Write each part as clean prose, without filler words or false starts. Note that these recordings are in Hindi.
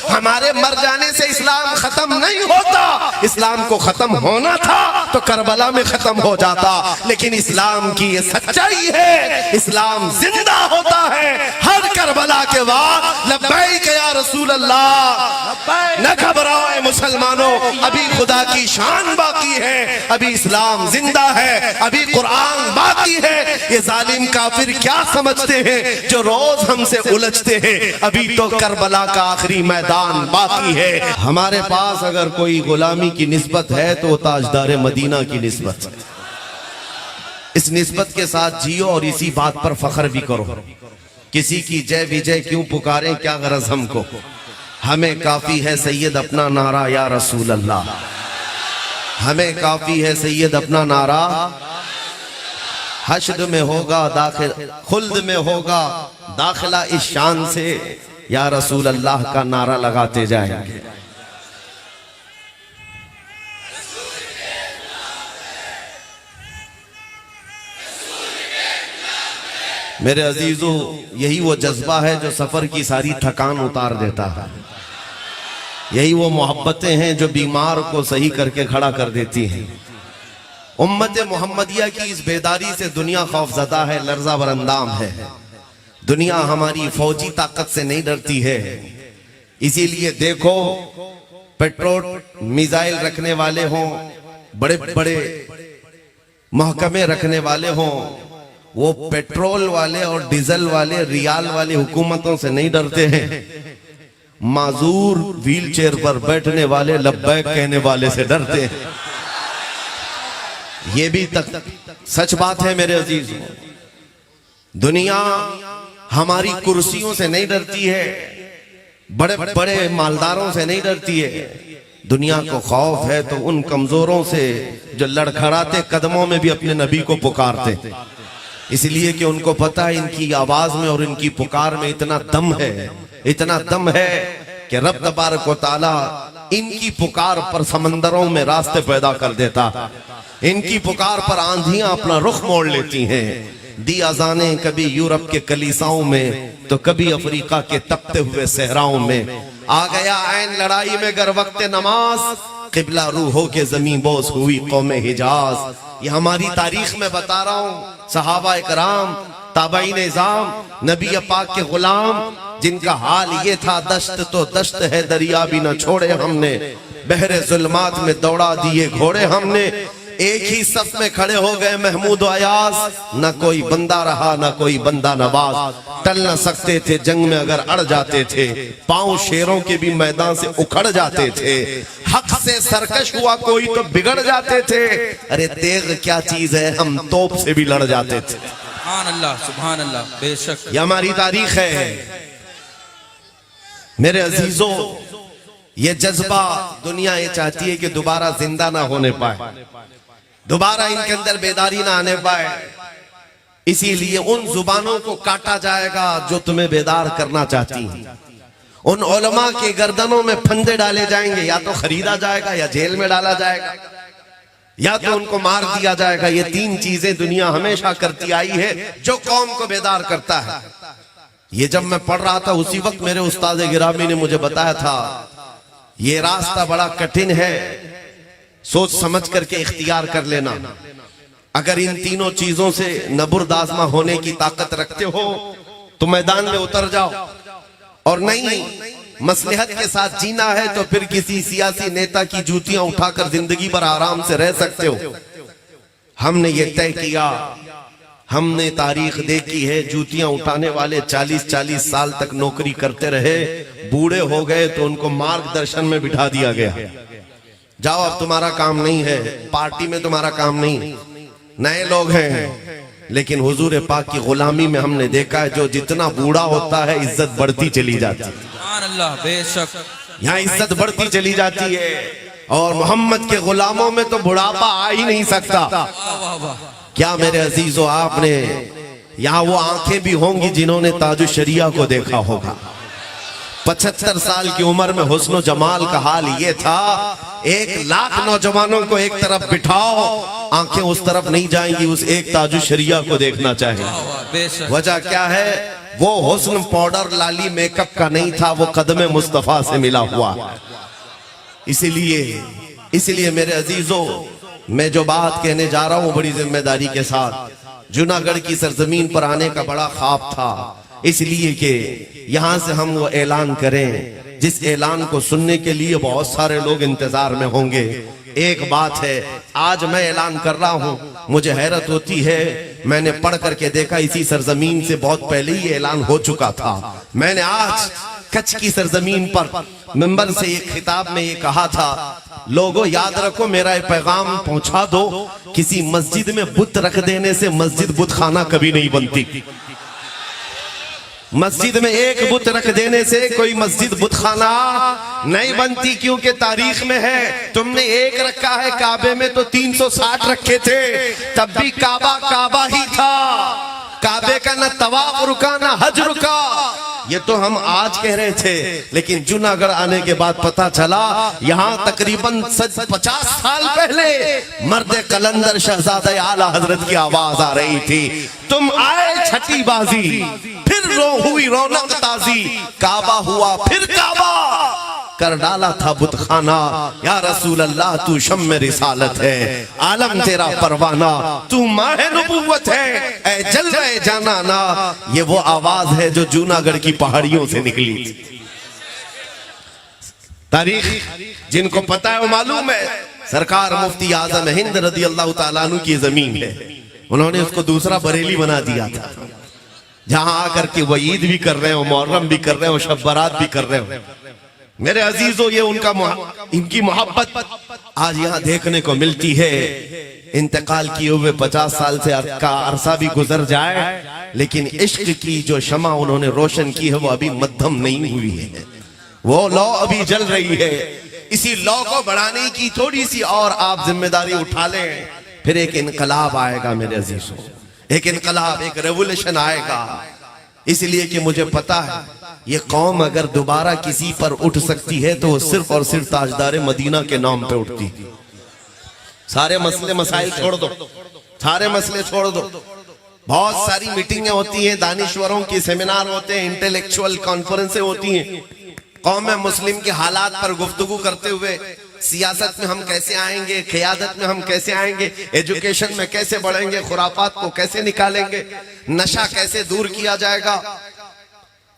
हमारे मर जाने से इस्लाम खत्म नहीं होता। इस्लाम को खत्म होना था तो करबला में खत्म हो जाता, लेकिन इस्लाम की ये सच्चाई है, इस्लाम जिंदा होता है हर करबला के बाद। लब्बैक या रसूल अल्लाह। न घबराओ मुसलमानों, अभी खुदा की शान बाकी है, अभी इस्लाम जिंदा है, अभी कुरान बाकी है। ये जालिम काफिर क्या समझते हैं जो रोज हमसे उलझते हैं, अभी तो करबला का आखिरी मैदान बाकी है। हमारे पास अगर कोई गुलामी की निस्बत है तो ताजदार मदीना की निस्बत है। इस निस्बत के साथ जियो और इसी बात पर फख्र भी करो। किसी की जय विजय क्यों पुकारे, क्या गरज हमको, हमें काफी है सैयद अपना नारा या रसूल अल्लाह। हमें काफी है सैयद अपना नारा। हश्र में होगा दाखिल, खुल्द में होगा दाखिला इस शान से, या रसूल अल्लाह का नारा लगाते जाएंगे। मेरे अजीजों, यही वो जज्बा है जो सफर की सारी थकान उतार देता है। यही वो मोहब्बतें हैं जो बीमार को सही करके खड़ा कर देती हैं। उम्मत मोहम्मदिया की इस बेदारी से दुनिया खौफजदा है, लर्जा बरंदाम है। दुनिया हमारी फौजी ताकत से नहीं डरती है। इसीलिए देखो, पेट्रोल मिसाइल रखने वाले हों, बड़े बड़े महकमे रखने वाले हों, वो पेट्रोल वाले और डीजल वाले, रियाल वाली हुकूमतों से नहीं डरते हैं। माजूर व्हील चेयर पर बैठने वाले, लब्बैक कहने वाले से डरते हैं। ये भी तक सच बात है मेरे अजीज। दुनिया हमारी कुर्सियों से नहीं डरती है, बड़े बड़े मालदारों से नहीं डरती है। दुनिया को खौफ है तो उन कमजोरों से जो लड़खड़ाते कदमों में भी अपने नबी को पुकारते, इसलिए कि उनको पता है इनकी आवाज में और इनकी पुकार में इतना दम है, इतना दम है कि रब तबारक व तआला इनकी पुकार पर समंदरों में रास्ते पैदा कर देता। इनकी पुकार पर आंधियां अपना रुख मोड़ लेती हैं। दी अजाने कभी यूरोप के कलीसाओं में तो कभी अफ्रीका के तपते हुए सहराओं में। आ गया ऐन लड़ाई में गर वक्त नमाज, किबला रूहों के जमीन बोस हुई कौमे हिजाज। ये हमारी तारीख में बता रहा हूँ, सहाबा इकराम, ताबईन निजाम, नबी पाक के गुलाम, जिनका हाल ये था, दश्त तो दश्त है दरिया भी न छोड़े हमने, बहरे जुल्मात में दौड़ा दिए घोड़े हमने। एक ही सफ में खड़े हो गए महमूद अयाज, न कोई बंदा रहा न कोई बंदा नवाज। टल न सकते थे जंग में अगर अड़ जाते थे, पांव शेरों के भी मैदान से उखड़ जाते थे। हक से सरकश हुआ कोई तो बिगड़ जाते थे, अरे तेग क्या चीज है, हम तोप से भी लड़ जाते थे। सुभान अल्लाह, सुभान अल्लाह, बेशक ये हमारी तारीख है। मेरे अजीजों, ये जज्बा दुनिया ये चाहती है कि दोबारा जिंदा ना होने पाए, दोबारा इनके अंदर बेदारी ना आने पाए। इसीलिए उन जुबानों को काटा जाएगा जो तुम्हें बेदार करना चाहती हैं। उन उलमा के गर्दनों में फंदे डाले जाएंगे, या तो खरीदा जाएगा या जेल में डाला जाएगा या तो उनको मार दिया जाएगा। ये तीन चीजें दुनिया हमेशा करती आई है जो कौम को बेदार करता है। ये जब मैं पढ़ रहा था उसी वक्त मेरे उस्ताद गिरामी ने मुझे बताया था, ये रास्ता बड़ा कठिन है, सोच समझ करके इख्तियार कर लेना। अगर इन तीनों चीजों से नबुर्दाजमा होने की ताकत रखते हो तो मैदान में उतर जाओ, और नहीं मसलहत के साथ जीना है तो फिर किसी सियासी नेता की जूतियां उठाकर जिंदगी भर आराम से रह सकते हो। हमने ये तय किया, हमने तारीख देखी है, जूतियां उठाने वाले 40-40 साल तक नौकरी करते रहे, बूढ़े हो गए तो उनको मार्गदर्शन में बिठा दिया गया, जाओ अब तुम्हारा काम नहीं है, पार्टी में तुम्हारा काम नहीं, नए लोग हैं। लेकिन हुजूर पाक की गुलामी में हमने देखा है जो जितना बूढ़ा होता है इज्जत बढ़ती चली जाती है। सुभान अल्लाह, बेशक यहाँ इज्जत बढ़ती चली जाती है, और मोहम्मद के गुलामों में तो बुढ़ापा आ ही नहीं सकता। वाह वाह, क्या मेरे अजीजों, आपने यहाँ वो आंखें भी होंगी जिन्होंने ताजु शरिया को देखा होगा। 75 साल की उम्र में हुस्न जमाल का हाल ये था, 1 लाख नौजवानों को एक तरफ बिठाओ, आंखें उस तरफ नहीं जाएंगी, उस एक ताजु शरिया को देखना चाहिए। वजह क्या है? वो हुस्न पाउडर लाली मेकअप का नहीं था, वो कदम मुस्तफा से मिला हुआ। इसीलिए मेरे अजीजों, मैं जो बात कहने जा रहा हूं बड़ी जिम्मेदारी के साथ, जूनागढ़ की सरजमीन पर आने का बड़ा ख्वाब था, इसलिए कि यहां से हम वो ऐलान करें जिस ऐलान को सुनने के लिए बहुत सारे लोग इंतजार में होंगे। एक बात है, आज मैं ऐलान कर रहा हूं, मुझे हैरत होती है, मैंने पढ़ करके देखा इसी सरजमीन से बहुत पहले ही ऐलान हो चुका था। मैंने आज कच्छ की सरजमीन पर मिंबर से एक खिताब में ये कहा था, लोगों याद रखो, मेरा ये पैगाम पहुंचा दो, किसी मस्जिद में बुत रख देने से मस्जिद बुत खाना कभी नहीं बनती। मस्जिद में एक बुत रख देने से कोई मस्जिद बुत खाना नहीं बनती, क्योंकि तारीख में है, तुमने एक रखा है, काबे में तो 360 रखे थे, तब भी काबा काबा ही था। काबे का न तवाफ रुका न हज रुका। ये तो हम आज कह रहे थे, लेकिन जूनागढ़ आने के बाद पता चला यहाँ तकरीबन 50 साल पहले मर्द कलंदर शहजादे आला हजरत की आवाज आ रही थी, तुम आए छठी बाजी, फिर हुई रौनक ताजी, काबा हुआ फिर काबा, कर डाला था बुतखाना, या रसूल अल्लाह तू शम्मे रिसालत है, आलम तेरा परवाना, तू माहे नबुव्वत है, ऐ जलवे जानाना। ये वो आवाज है जो जूनागढ़ की पहाड़ियों से निकली थी। तारीख जिनको पता है वो मालूम है, सरकार मुफ्ती आजम हिंद रदी अल्लाह तआला अन्हु की जमीन है, उन्होंने उसको दूसरा बरेली बना दिया था, जहां आकर के वो ईद भी कर रहे हो, मुहर्रम भी कर रहे हो, शब बारात भी कर रहे हो। मेरे अजीजों, ये इनकी मोहब्बत आज यहाँ देखने को मिलती है। इंतकाल किए हुए 50 साल से का अरसा भी गुजर जाए, लेकिन इश्क की जो शमा उन्होंने रोशन की है वो अभी मध्यम नहीं हुई है, वो लौ अभी जल रही है। इसी लौ को बढ़ाने की थोड़ी सी और आप जिम्मेदारी उठा लें, फिर एक इनकलाब आएगा मेरे अजीजों, एक इनकलाब, एक रेवोल्यूशन आएगा। इसलिए कि मुझे पता है ये कौम अगर दोबारा किसी पर उठ सकती है तो सिर्फ और सिर्फ ताजदार मदीना के नाम पे उठती। सारे मसले मसाइल छोड़ दो, सारे मसले छोड़ दो, बहुत सारी मीटिंगें होती हैं, दानिश्वरों के सेमिनार होते हैं, इंटेलेक्चुअल कॉन्फ्रेंसें होती हैं, कौम मुस्लिम के हालात पर गुफ्तगू करते हुए, सियासत में हम कैसे आएंगे, क़ियादत में हम कैसे आएंगे, एजुकेशन में कैसे बढ़ेंगे, खुराफात को कैसे निकालेंगे, नशा कैसे दूर किया जाएगा,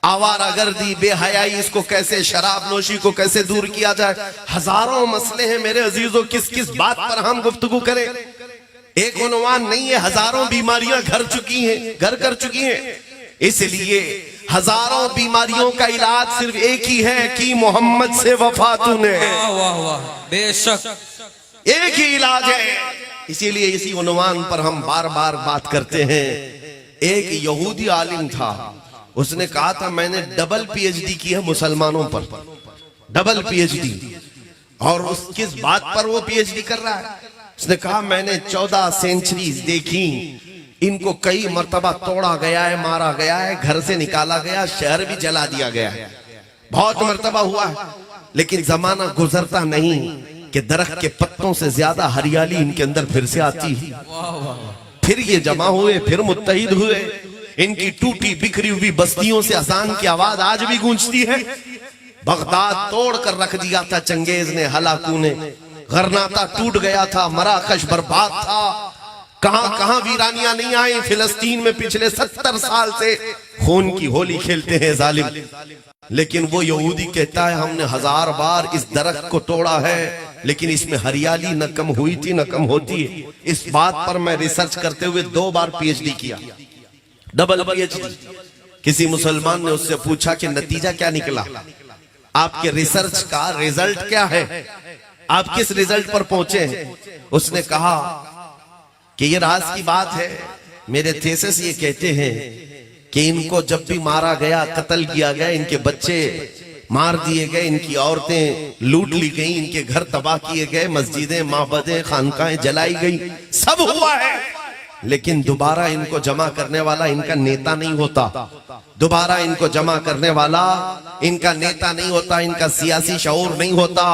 आवारागर्दी, बेहयाई, इसको कैसे, शराब नोशी को कैसे दूर किया जाए। हजारों मसले हैं मेरे अजीजों, किस किस बात पर हम गुफ्तगू करें, एक उन्वान नहीं है, हजारों बीमारियां घर कर चुकी हैं। इसलिए हजारों बीमारियों का इलाज सिर्फ एक ही है कि मोहम्मद से वफा तूने, वाह वाह, बेशक एक ही इलाज है। इसीलिए इसी उन्वान पर हम बार बार बात करते हैं। एक यहूदी आलिम था, उसने कहा था मैंने डबल पीएचडी की है मुसलमानों पर, डबल पीएचडी। और उस किस बात पर वो पीएचडी कर रहा है? उसने कहा मैंने 14 सेंचुरीज देखी, इनको कई मर्तबा तोड़ा गया है, मारा गया है, घर से निकाला गया, शहर भी जला दिया गया है, बहुत मर्तबा हुआ है, लेकिन जमाना गुजरता नहीं कि दरख्त के पत्तों से ज्यादा हरियाली इनके अंदर फिर से आती है। फिर ये जमा हुए, फिर मुत्तहिद हुए, इनकी टूटी बिखरी हुई बस्तियों से अजान की आवाज आज भी गूंजती है। बगदाद तोड़ कर रख दिया था चंगेज ने, हलाकू ने, गरनाता टूट गया था, मराकश बर्बाद था, कहां कहां वीरानियां नहीं आई। फिलिस्तीन में पिछले 70 साल से खून की होली खेलते हैं जालिम। लेकिन वो यहूदी कहता है हमने 1000 बार इस दरख्त को तोड़ा है, लेकिन इसमें हरियाली न कम हुई थी न कम होती है। इस बात पर मैं रिसर्च करते हुए 2 बार पीएचडी किया, डबल पीएचडी। किसी मुसलमान ने उससे पूछा कि नतीजा क्या निकला, आपके रिसर्च का रिजल्ट क्या है, आप किस रिजल्ट पर पहुंचे हैं? उसने कहा कि ये राज की बात है, मेरे थीसिस ये कहते हैं कि इनको जब भी मारा गया, कत्ल किया गया, इनके बच्चे मार दिए गए, इनकी औरतें लूट ली गई, इनके घर तबाह किए गए, मस्जिदें, माबदें, खानकाहें जलाई गई, सब हुआ है, लेकिन दोबारा इनको जमा करने वाला इनका नेता नहीं होता, दोबारा इनको जमा करने वाला इनका नेता नहीं होता, इनका सियासी शऊर नहीं होता।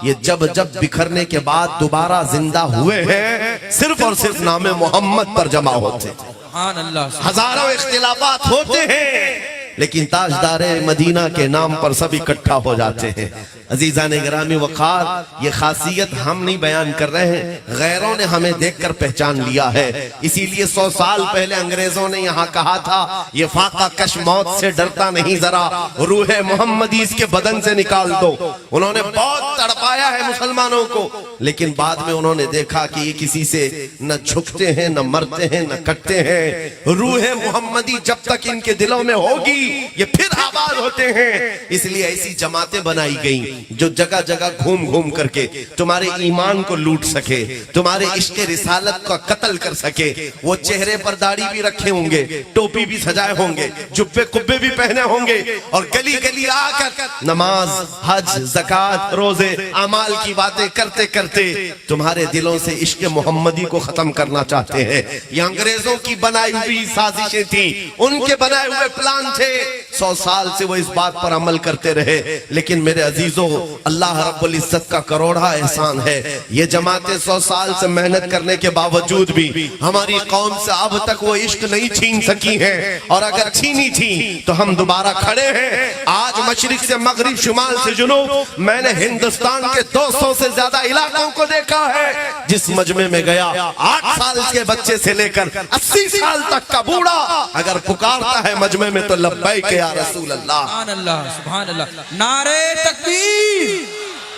ये जब जब बिखरने के बाद दोबारा जिंदा हुए हैं, सिर्फ और सिर्फ नामे मोहम्मद पर जमा होते। सुभान अल्लाह। हजारों इख्तिलाफात होते हैं, लेकिन ताजदार मदीना के नाम पर सब इकट्ठा हो जाते हैं। अजीजान गिरामी वक़ार, ये खासियत हम नहीं बयान कर रहे हैं, गैरों ने हमें देखकर पहचान लिया है। इसीलिए 100 साल पहले अंग्रेजों ने यहाँ कहा था, ये फाका कश मौत से डरता नहीं, जरा रूह मोहम्मदी इसके बदन से निकाल दो। उन्होंने बहुत तड़पाया है मुसलमानों को, लेकिन बाद में उन्होंने देखा कि ये किसी से न झुकते हैं, न मरते हैं, न कटते हैं। रूह मोहम्मदी जब तक इनके दिलों में होगी ये फिर आबाद होते हैं। इसलिए ऐसी जमातें बनाई गई जो जगह जगह घूम घूम करके तुम्हारे ईमान को लूट सके, तुम्हारे इश्क रिसालत का कत्ल कर सके। वो चेहरे पर दाढ़ी भी रखे होंगे, टोपी भी सजाए होंगे, जुब्बे कुब्बे भी पहने होंगे, और गली गली आकर नमाज, हज, ज़कात, रोजे, अमाल की बातें करते करते तुम्हारे दिलों से इश्क मोहम्मदी को खत्म करना चाहते हैं। ये अंग्रेजों की बनाई हुई साजिशें थी, उनके बनाए हुए प्लान थे। 100 साल से वो इस बात पर अमल करते रहे। लेकिन मेरे अजीजों, अल्लाह रब्बुल इज्जत का करोड़ा एहसान है, ये जमातें 100 साल से मेहनत करने के बावजूद भी हमारी कौम से अब तक वो इश्क नहीं छीन सकी हैं। और अगर छीनी थी तो हम दोबारा खड़े हैं। आज मशरिक से मगरिब, शुमाल से जुनूब, मैंने हिंदुस्तान के 200 से ज्यादा इलाकों को देखा है। जिस मजमे में गया, 8 साल के बच्चे से लेकर 80 साल तक का बूढ़ा अगर पुकारता है मजमे में तो लब्बैक या रसूल अल्लाह। सुभान अल्लाह, सुभान अल्लाह। नारे तकबीर,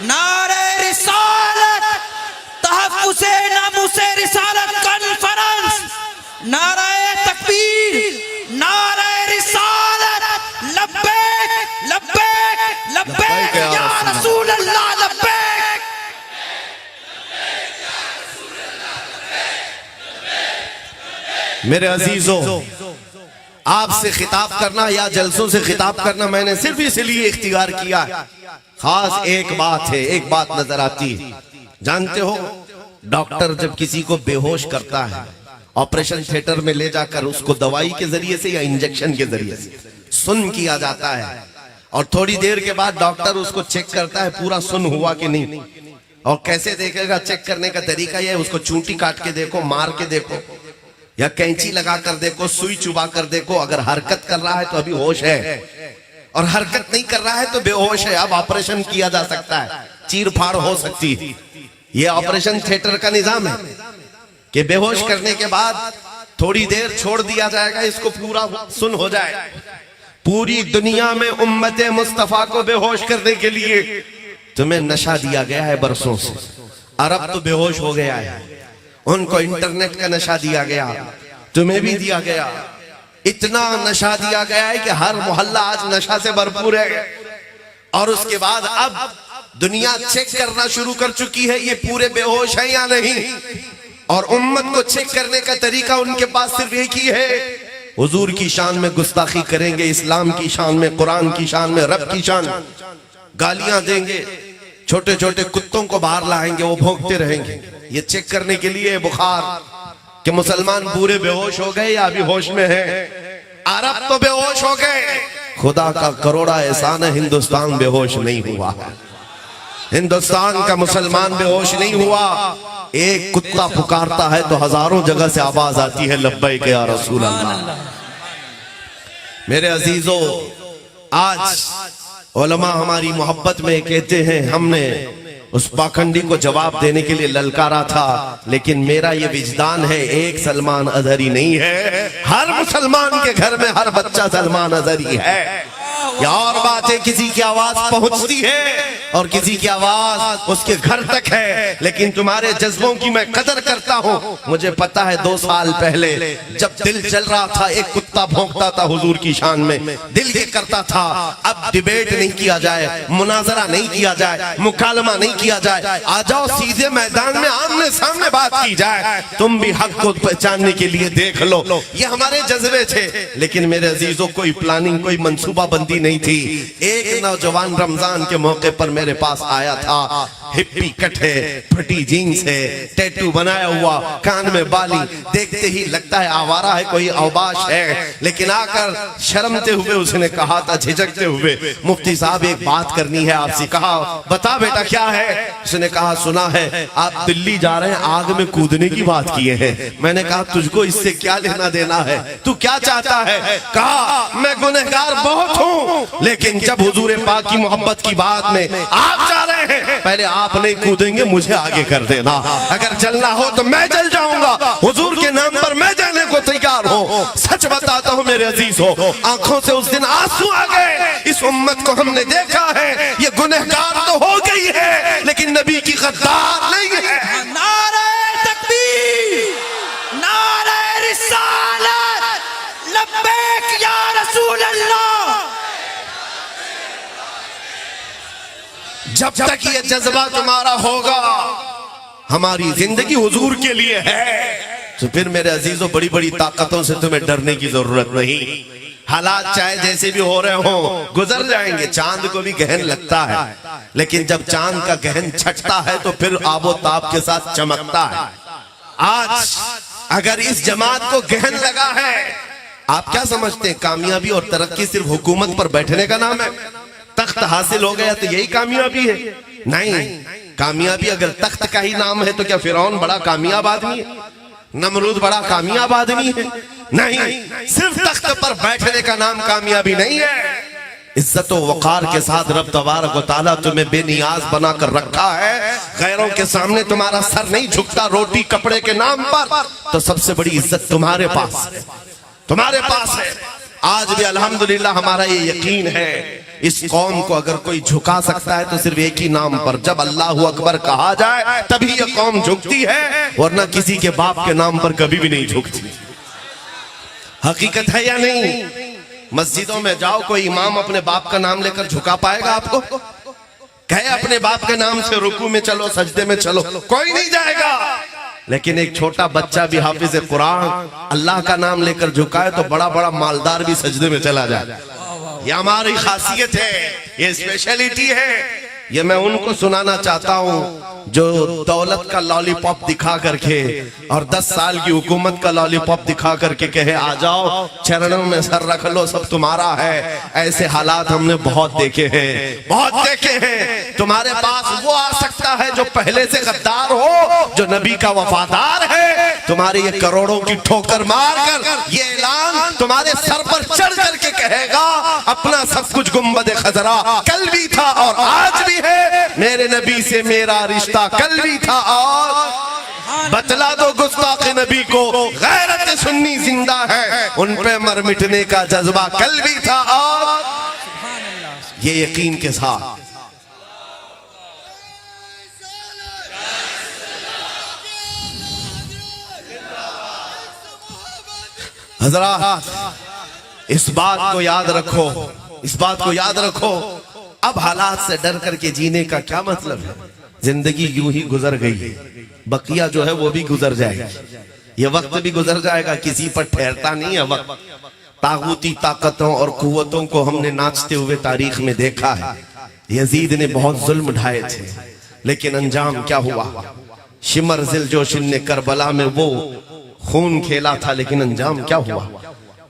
नारे रिसालत, तहफ्फुज़े नामुसे रिसालत कॉन्फ्रेंस। नारे तकबीर, नारे रिसालत, लब्बैक लब्बैक लब्बैक या रसूल अल्लाह, लब्बैक। मेरे अजीजों, आपसे खिताब करना या जलसों से खिताब करना मैंने सिर्फ इसलिए इख्तियार किया है। खास एक बात है, एक बात नजर आती है। जानते हो, डॉक्टर जब किसी को बेहोश करता है, ऑपरेशन थिएटर में ले जाकर उसको दवाई के जरिए से या इंजेक्शन के जरिए से सुन्न किया जाता है, और थोड़ी देर के बाद डॉक्टर उसको चेक करता है पूरा सुन्न हुआ कि नहीं। और कैसे देखेगा? चेक करने का तरीका यह है, उसको चूंटी काट के देखो, मार के देखो, या कैंची लगा कर देखो, सुई चुबा कर देखो। अगर हरकत कर रहा है तो अभी होश है, और हरकत नहीं कर रहा है तो बेहोश है। अब ऑपरेशन किया जा सकता है, चीर फाड़ हो सकती है। ये ऑपरेशन थिएटर का निजाम है कि बेहोश करने के बाद थोड़ी देर छोड़ दिया जाएगा, इसको पूरा सुन हो जाए। पूरी दुनिया में उम्मते मुस्तफा को बेहोश करने के लिए तुम्हें नशा दिया गया है बरसों से। अरब तो बेहोश हो गया है, उनको इंटरनेट का नशा दिया गया, तुम्हें भी दिया गया। इतना नशा दिया गया है कि हर मोहल्ला आज नशा से भरपूर है। और उसके बाद अब दुनिया चेक करना शुरू कर चुकी है ये पूरे बेहोश है या नहीं। और उम्मत को चेक करने का तरीका उनके पास सिर्फ एक ही है, हुजूर की शान में गुस्ताखी करेंगे, इस्लाम की शान में, कुरान की शान में, रब की शान, गालियां देंगे, छोटे छोटे कुत्तों को बाहर लाएंगे, वो भौंकते रहेंगे। ये चेक करने के लिए बुखार कि मुसलमान पूरे बेहोश हो गए या अभी होश में है। अरब तो बेहोश हो गए। खुदा का करोड़ा एहसान है, हिंदुस्तान बेहोश नहीं हुआ है। हिंदुस्तान का मुसलमान बेहोश नहीं हुआ। एक कुत्ता पुकारता है तो हजारों जगह से आवाज आती है, लब्बैक या रसूल अल्लाह। मेरे अजीजों, आज उलमा हमारी मोहब्बत में कहते हैं, हमने उस पाखंडी को जवाब देने के लिए ललकारा था, लेकिन मेरा ये विजदान है, एक सलमान अजहरी नहीं है, हर मुसलमान के घर में हर बच्चा सलमान अजहरी है। या और बात है, किसी की आवाज पहुंचती है और किसी की आवाज उसके घर तक है, लेकिन तुम्हारे जज्बों की मैं कदर करता हूँ। मुझे पता है 2 साल पहले जब दिल जल रहा था, एक कुत्ता भौंकता था हुजूर की शान में, दिल ये करता था अब डिबेट नहीं किया जाए, मुनाजरा नहीं किया जाए, मुकालमा नहीं किया जाए, आ जाओ सीधे मैदान में आमने सामने बात की जाए, तुम भी हक को पहचानने के लिए देख लो। ये हमारे जज्बे थे। लेकिन मेरे अजीजों, कोई प्लानिंग, कोई मंसूबा बंदी नहीं थी। एक नौजवान रमजान के मौके पर मेरे पास आया था, हिप्पी कट है, फटी जीन्स है, टैटू बनाया हुआ, कान में बाली, देखते ही लगता है आवारा है, कोई औबाश है। लेकिन आकर शर्मते हुए उसने कहा था, झिझकते हुए, मुफ्ती साहब एक बात करनी है आपसे। कहा बता बेटा क्या है? उसने कहा सुना है आप दिल्ली जा रहे हैं, आग में कूदने की बात किए हैं। मैंने कहा तुझको इससे क्या लेना देना है, तू क्या चाहता है? कहा मैं गुनहगार बहुत हूँ, लेकिन जब हुजूर पाक की मोहब्बत की बात में आप जा रहे हैं, पहले आप नहीं कूदेंगे, मुझे आगे कर देना। अगर जलना हो तो मैं जल जाऊंगा, हुजूर के नाम पर मैं जाने को तैयार हूँ। सच बताता हूँ मेरे अजीज हो, आंखों से उस दिन आंसू आ गए। इस उम्मत को हमने देखा है, ये गुनहगार तो हो गई है, लेकिन नबी की गद्दार नहीं है। नारे तकबीर, नारे रिसालत, लब्बैक या रसूल अल्लाह। जब तक ये जज्बा तुम्हारा होगा, हमारी जिंदगी हुजूर के लिए है, तो फिर मेरे अजीजों बड़ी बड़ी ताकतों से तुम्हें डरने की जरूरत नहीं। हालात चाहे जैसे भी हो रहे हो, गुजर जाएंगे। चांद को भी गहन लगता है, लेकिन जब चांद का गहन छटता है तो फिर आबोताब के साथ चमकता है। आज अगर इस जमात को गहन लगा है, आप क्या समझते हैं कामयाबी और तरक्की सिर्फ हुकूमत पर बैठने का नाम है? तख्त हासिल हो गया तो यही कामयाबी है? नहीं, कामयाबी अगर तख्त का ही नाम है तो क्या फिरौन बड़ा कामयाब आदमी है? नमरूद बड़ा कामयाब आदमी है? नहीं, सिर्फ तख्त पर बैठने का नाम कामयाबी नहीं है। इज्जत व वक़ार के साथ रब तबारक व तआला तुम्हें बेनियाज बनाकर रखा है। गैरों के सामने तुम्हारा सर नहीं झुकता रोटी कपड़े के नाम पर, तो सबसे बड़ी इज्जत तुम्हारे पास है, तुम्हारे पास है। आज भी अल्हम्दुलिल्लाह हमारा ये यकीन है, इस कौम को अगर कोई झुका सकता है तो सिर्फ एक ही नाम पर, जब अल्लाहु अकबर कहा जाए तभी ये कौम झुकती है, वरना किसी के बाप के नाम पर कभी भी नहीं झुकती। हकीकत है या नहीं? मस्जिदों में जाओ, कोई इमाम अपने बाप का नाम लेकर झुका पाएगा आपको? कहे अपने बाप के नाम से रुकू में चलो, सजदे में चलो, कोई नहीं जाएगा। लेकिन एक छोटा बच्चा भी हाफिज कुरान अल्लाह का नाम लेकर झुकाए तो बड़ा बड़ा मालदार भी सजदे में चला जाए। ये हमारी खासियत है, ये स्पेशलिटी है। ये मैं उनको सुनाना चाहता हूँ जो दौलत का लॉलीपॉप दिखा करके और 10 साल की हुकूमत का लॉलीपॉप दिखा करके कहे आ जाओ चरणों में सर रख लो, सब तुम्हारा है। ऐसे हालात हमने बहुत देखे हैं, बहुत देखे हैं। तुम्हारे पास वो आ सकता है जो पहले से गद्दार हो, जो नबी का वफादार है, तुम्हारे ये करोड़ों की ठोकर मारकर ये ऐलान तुम्हारे सर पर चढ़ करके कहेगा अपना सब कुछ गुंबद खजरा कल भी था और आज भी है, मेरे नबी से मेरा रिश्ता कल भी था और बतला दो गुस्ताख नबी को गैरत सुन्नी जिंदा है, उन पे मर मिटने का जज्बा कल भी था और ये यकीन के साथ। हज़रात इस बात को याद रखो, इस बात को याद रखो, अब हालात से डर करके जीने का क्या मतलब है? जिंदगी यूं ही गुजर गई है, बकिया जो है वो भी गुजर जाएगा, ये वक्त भी गुजर जाएगा, किसी पर ठहरता नहीं है वक्त। तागूती ताकतों और कुव्वतों को हमने नाचते हुए तारीख में देखा है। यजीद ने बहुत जुल्म ढाए थे, लेकिन अंजाम क्या हुआ? शिमर जिलजोशिन ने करबला में वो खून खेला था, लेकिन अंजाम क्या हुआ?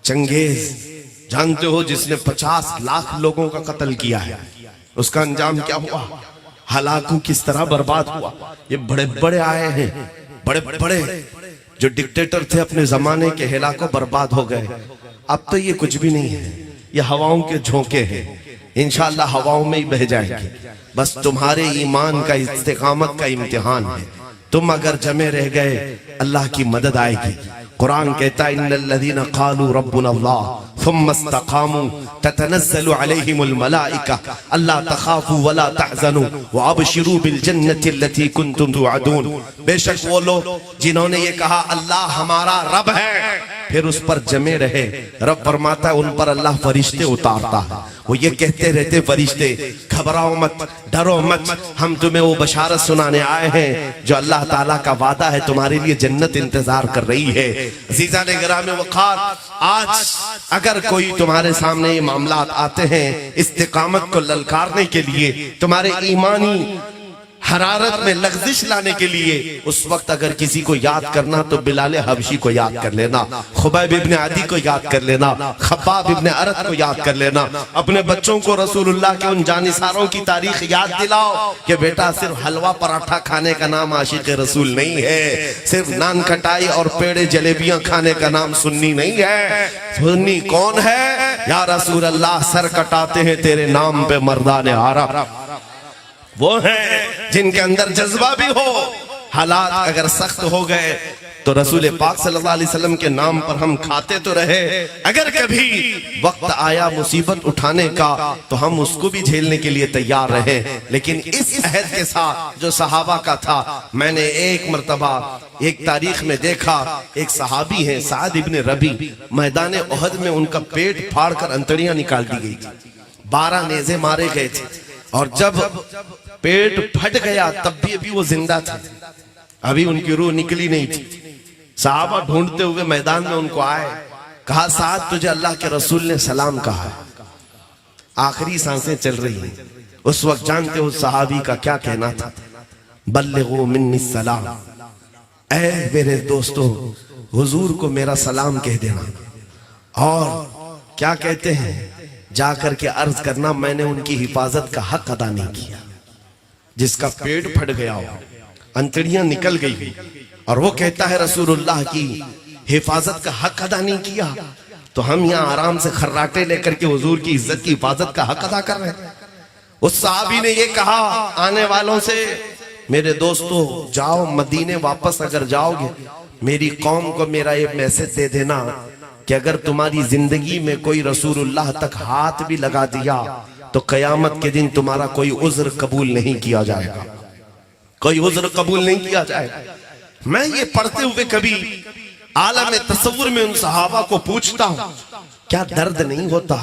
चंगेज जानते हो जिसने 50 लाख लोगों का कत्ल किया है, उसका अंजाम क्या हुआ? हलाकू किस तरह बर्बाद हुआ। ये बड़े बड़े आए हैं, बड़े बड़े जो डिक्टेटर थे अपने जमाने के, हिलाको बर्बाद हो गए। अब तो ये कुछ भी नहीं है, ये हवाओं के झोंके हैं, इंशाअल्लाह हवाओं में ही बह जाएंगे। बस तुम्हारे ईमान का इस्तिकामत का इम्तिहान है। तुम अगर जमे रह गए अल्लाह की मदद आएगी। कुरान कहता है इन्नल्लज़ीना क़ालू रब्बुनल्लाह थुम्मा इस्तक़ामू ततनज़्ज़लु अलैहिमुल मलाइका अल्ला तख़ाफू वला तहज़नू व अबशिरू बिल जन्नति अल्लती कुंतुम तुअदून। बेशक वो लोग जिन्होंने ये कहा अल्लाह हमारा रब है, फिर उस पर जमे रहे, रब फरमाता है उन पर अल्लाह फरिश्ते उतारता है। वो ये कहते रहते फरिश्ते घबराओ मत, डरो मत, हम तुम्हें वो बशारत सुनाने आए हैं जो अल्लाह ताला का वादा है, तुम्हारे लिए जन्नत इंतजार कर रही है। अज़ीज़ान गिरामी वक़ार, आज अगर कोई तुम्हारे सामने ये मामलात आते हैं इस्तिकामत को ललकारने के लिए, तुम्हारे ईमानी हरारत में लग्जिश लाने के लिए उस वक्त अगर किसी को याद करना तो बिलाल हबशी को याद कर लेना, खुबैब इब्ने आदी को याद कर लेना, खब्बाब इब्ने अरत को याद कर लेना। अपने बच्चों को रसूलुल्लाह के उन जानिसारों की तारीख याद दिलाओ कि बेटा सिर्फ हलवा पराठा खाने का नाम आशिक रसूल नहीं है, सिर्फ नान खटाई और पेड़े जलेबियां खाने का नाम सुन्नी नहीं है। सुन्नी कौन है? या रसूल अल्लाह सर कटाते हैं तेरे नाम पे मर्दाने आरब, वो है जिनके अंदर जज्बा भी हो। हालात अगर सख्त हो गए तो रसूल पाक सल्लल्लाहु अलैहि वसल्लम के नाम पर हम खाते तो रहे, अगर कभी वक्त आया मुसीबत उठाने का तो हम उसको भी झेलने के लिए तैयार रहे। लेकिन इस अहद के साथ जो सहाबा का था, मैंने एक मर्तबा एक तारीख में देखा, एक सहाबी है साद इब्ने रबी, मैदान उहद में उनका पेट फाड़ कर अंतड़ियां निकाल दी गई थी, 12 नेज़े मारे गए थे, और जब पेट फट गया तब भी अभी वो जिंदा थे, अभी उनकी रूह निकली नहीं थी। सहाबा ढूंढते हुए मैदान में उनको आए, कहा साद तुझे अल्लाह के रसूल ने सलाम कहा है, आखिरी सांसें चल रही हैं। उस वक्त जानते हो सहाबी का क्या कहना था? बल्लिगू मिन्नी सलाम, ऐ मेरे दोस्तों हुजूर को मेरा सलाम कह देना। और क्या कहते हैं? जाकर के अर्ज करना मैंने उनकी हिफाजत का हक अदा नहीं किया। जिसका पेट फट गया हो, अंतड़ियां निकल गई, और वो कहता है रसूलुल्लाह की हिफाजत का हक अदा नहीं किया, तो हम यहाँ आराम से खर्राटे लेकर के हुजूर की इज्जत की हिफाजत का हक अदा कर रहे हैं। उस साहबी ने ये कहा आने वालों से, मेरे दोस्तों जाओ मदीने वापस अगर जाओगे, मेरी कौम को मेरा ये मैसेज दे देना कि अगर तुम्हारी जिंदगी में कोई रसूलुल्लाह तक हाथ भी लगा दिया तो कयामत के दिन तुम्हारा कोई उज्र कबूल नहीं किया जाएगा, कोई उज्र कबूल नहीं किया जाएगा। मैं ये पढ़ते हुए कभी आलम तसव्वुर में उन सहाबा को पूछता हूं, क्या दर्द नहीं होता,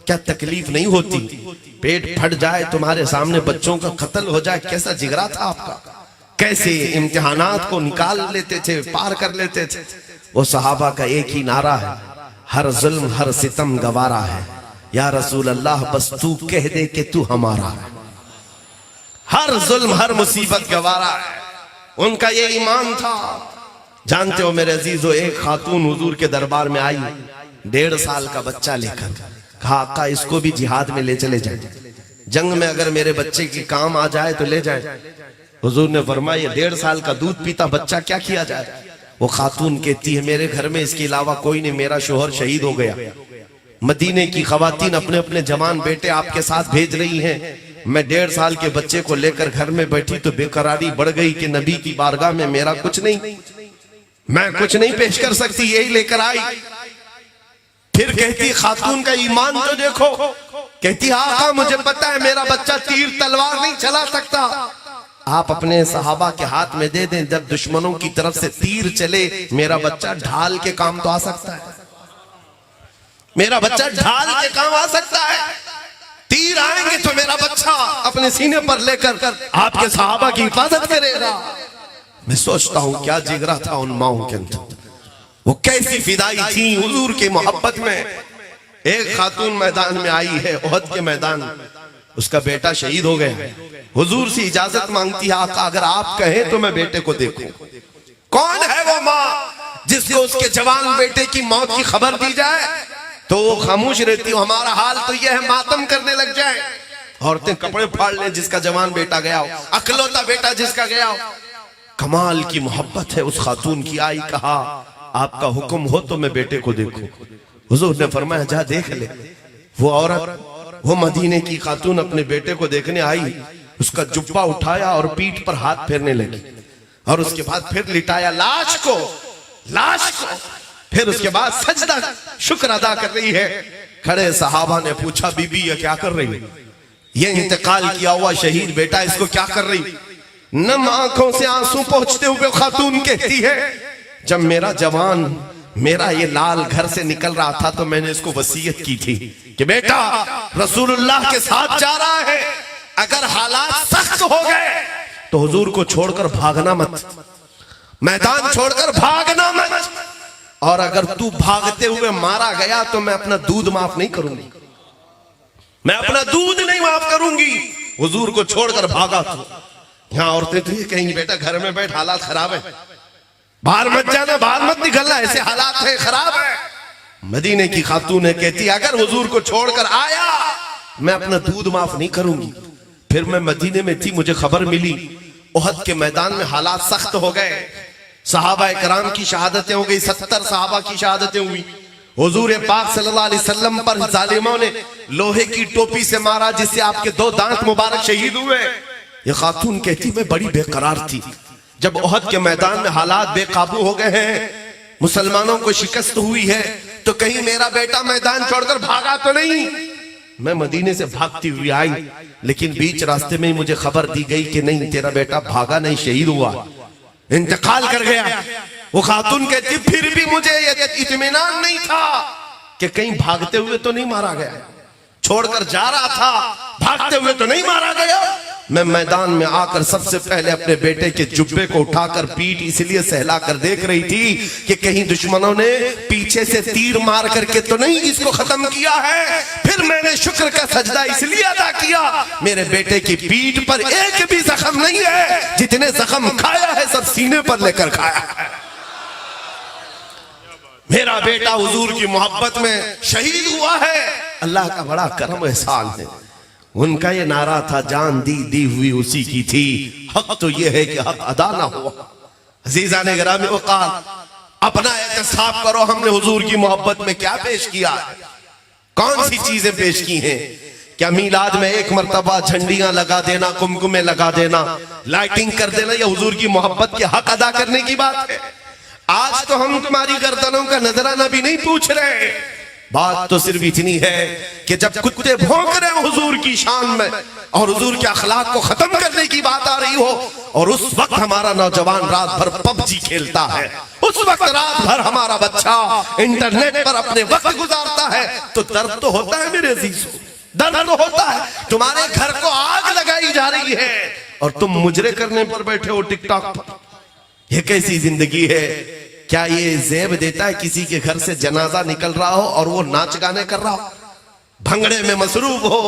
क्या तकलीफ नहीं होती? पेट फट जाए, तुम्हारे सामने बच्चों का कत्ल हो जाए, कैसा जिगरा था आपका, कैसे इम्तिहानात को निकाल लेते थे, पार कर लेते थे। वो सहाबा का एक ही नारा है, हर जुल्म हर सितम गवारा है, या रसूल अल्लाह बस तू कह दे कि तू हमारा है। हर जुल्म हर मुसीबत गवारा है, उनका ये ईमान था। जानते हो मेरे अजीजों, एक खातून हुजूर के दरबार में आई 1.5 साल का बच्चा लेकर, कहा आका इसको भी जिहाद में ले चले जाए, जंग में अगर मेरे बच्चे की काम आ जाए तो ले जाए। हुजूर ने फरमाया 1.5 साल का दूध पीता बच्चा क्या किया जाए? वो खातून कहती है मेरे घर में इसके अलावा कोई नहीं, मेरा शोहर शहीद हो गया। मदीने की खवातीन अपने अपने जवान बेटे आपके साथ भेज रही हैं, मैं 1.5 साल के बच्चे को लेकर घर में बैठी तो बेकरारी बढ़ गई कि नबी की बारगाह में मेरा कुछ नहीं, मैं कुछ नहीं पेश कर सकती, यही लेकर आई। फिर कहती खातून का ईमान तो देखो, कहती आका मुझे पता है मेरा बच्चा तीर तलवार नहीं चला सकता, आप अपने सहाबा के हाथ में दे दें, जब दुश्मनों की तरफ से तीर चले मेरा बच्चा ढाल के काम तो आ सकता है, मेरा बच्चा ढाल के काम आ सकता है। तीर आएंगे तो मेरा बच्चा अपने सीने पर लेकर आपके सहाबा की हिफाजत करेगा। मैं सोचता हूं क्या जिगरा था उन माओं के अंदर, वो कैसी फिदाई थी हुजूर की मोहब्बत में। एक खातून मैदान में आई है, उहद के मैदान, उसका बेटा शहीद हो गया, हुजूर से इजाजत मांगती है आका अगर आप कहें तो मैं बेटे को देखूं। कौन है वो माँ जिसको उसके जवान बेटे की मौत की खबर दी जाए तो वो खामोश रहती हो? हमारा हाल तो यह है, मातम करने लग जाए, औरतें कपड़े फाड़ ले जिसका जवान बेटा गया हो, अकलौता बेटा जिसका गया हो। कमाल की मोहब्बत है उस खातून की। आई कहा आपका हुक्म हो तो मैं बेटे को देखूं। हुजूर ने फरमाया जा देख ले। वो औरत, वो मदीने की खातून अपने बेटे को देखने आई, उसका जुब्बा उठाया और पीठ पर हाथ फेरने लगी, और उसके बाद फिर लिटाया लाश को, फिर उसके बाद सजदा शुक्र अदा कर रही है। खड़े सहाबा ने पूछा बीबी ये क्या कर रही है? ये इंतकाल किया हुआ शहीद बेटा, इसको क्या कर रही? नम आंखों से आंसू पहुंचते हुए खातून कहती है जब मेरा जवान, मेरा ये लाल घर से निकल रहा था तो मैंने इसको वसीयत की थी कि बेटा रसूलुल्लाह के साथ जा रहा है, अगर हालात सख्त हो गए तो हुजूर को छोड़कर भागना मत, मैदान छोड़कर भागना मत, और अगर तू भागते हुए मारा गया तो मैं अपना दूध माफ नहीं करूंगी, मैं अपना दूध नहीं माफ करूंगी। हुजूर को छोड़कर भागा तू, यहाँ औरतें तो ये कहेंगी बेटा घर में बैठ, हालात खराब है, बाहर मत जाना, बाहर मत निकलना, ऐसे हालात है, खराब है। मदीने की खातून है, कहती अगर हुजूर को छोड़कर आया मैं अपना दूध माफ नहीं करूंगी। फिर मैं मदीने में थी, मुझे खबर मिली उहद के मैदान में हालात सख्त हो गए, सहाबा इकराम की शहादतें हो गई, 70 सहाबा की शहादतें हुई। हुजूर पाक सल्लल्लाहु अलैहि वसल्लम पर जालिमों ने लोहे की टोपी से मारा, जिससे आपके 2 दांत मुबारक शहीद हुए। ये खातून कहती मैं बड़ी बेकरार थी, जब उहद के मैदान में हालात बेकाबू हो गए हैं, मुसलमानों को शिकस्त हुई है, तो कहीं मेरा बेटा मैदान छोड़कर भागा तो नहीं। मैं मदीने से भागती हुई आई, लेकिन बीच रास्ते में ही मुझे खबर दी गई कि नहीं तेरा बेटा भागा नहीं, शहीद हुआ, इंतकाल कर गया। वो खातून कहती फिर भी मुझे इत्मीनान नहीं था कि कहीं भागते हुए तो नहीं मारा गया, छोड़कर जा रहा था, भागते हुए तो नहीं मारा गया। मैं मैदान में आकर सबसे पहले अपने बेटे के जुब्बे को उठाकर पीठ इसलिए सहला कर देख रही थी कि कहीं दुश्मनों ने पीछे से तीर मार करके तो नहीं इसको खत्म किया है। फिर मैंने शुक्र का सजदा इसलिए अदा किया, मेरे बेटे की पीठ पर एक भी जख्म नहीं है, जितने जख्म खाया है सब सीने पर लेकर खाया है। मेरा बेटा हुजूर की मोहब्बत में शहीद हुआ है, अल्लाह का बड़ा करम एहसान है। उनका ये नारा था जान दी हुई उसी की थी, हक तो ये है कि हक अदा ना हुआ। अजीज़ान गिरामी वक़ार, अपना एहतिसाब करो, हमने हुजूर की मोहब्बत में क्या पेश किया, कौन सी चीजें पेश की हैं। क्या मीलाद में एक मर्तबा झंडियां लगा देना, कुमकुमे लगा देना, लाइटिंग कर देना, या हुजूर की मोहब्बत के हक अदा करने की बात है। आज तो हम तुम्हारी गर्दनों का नजराना भी नहीं पूछ रहे, बात तो सिर्फ इतनी है कि जब कुत्ते भौंक रहे हो हुजूर की शान में और हुजूर के अखलाक को खत्म करने की बात आ रही हो, और उस वक्त हमारा नौजवान रात भर पबजी खेलता है, उस वक्त रात भर हमारा बच्चा इंटरनेट पर अपने वक्त गुजारता है, तो दर्द तो होता है मेरे अजीजों, दर्द तो होता है। तुम्हारे घर को आग लगाई जा रही है और तुम मुजरे करने पर बैठे हो टिकटॉक पर। यह कैसी जिंदगी है? क्या ये जेब देता है किसी के घर से जनाजा निकल रहा हो और वो नाच गाने कर रहा हो, भंगड़े में मसरूफ हो?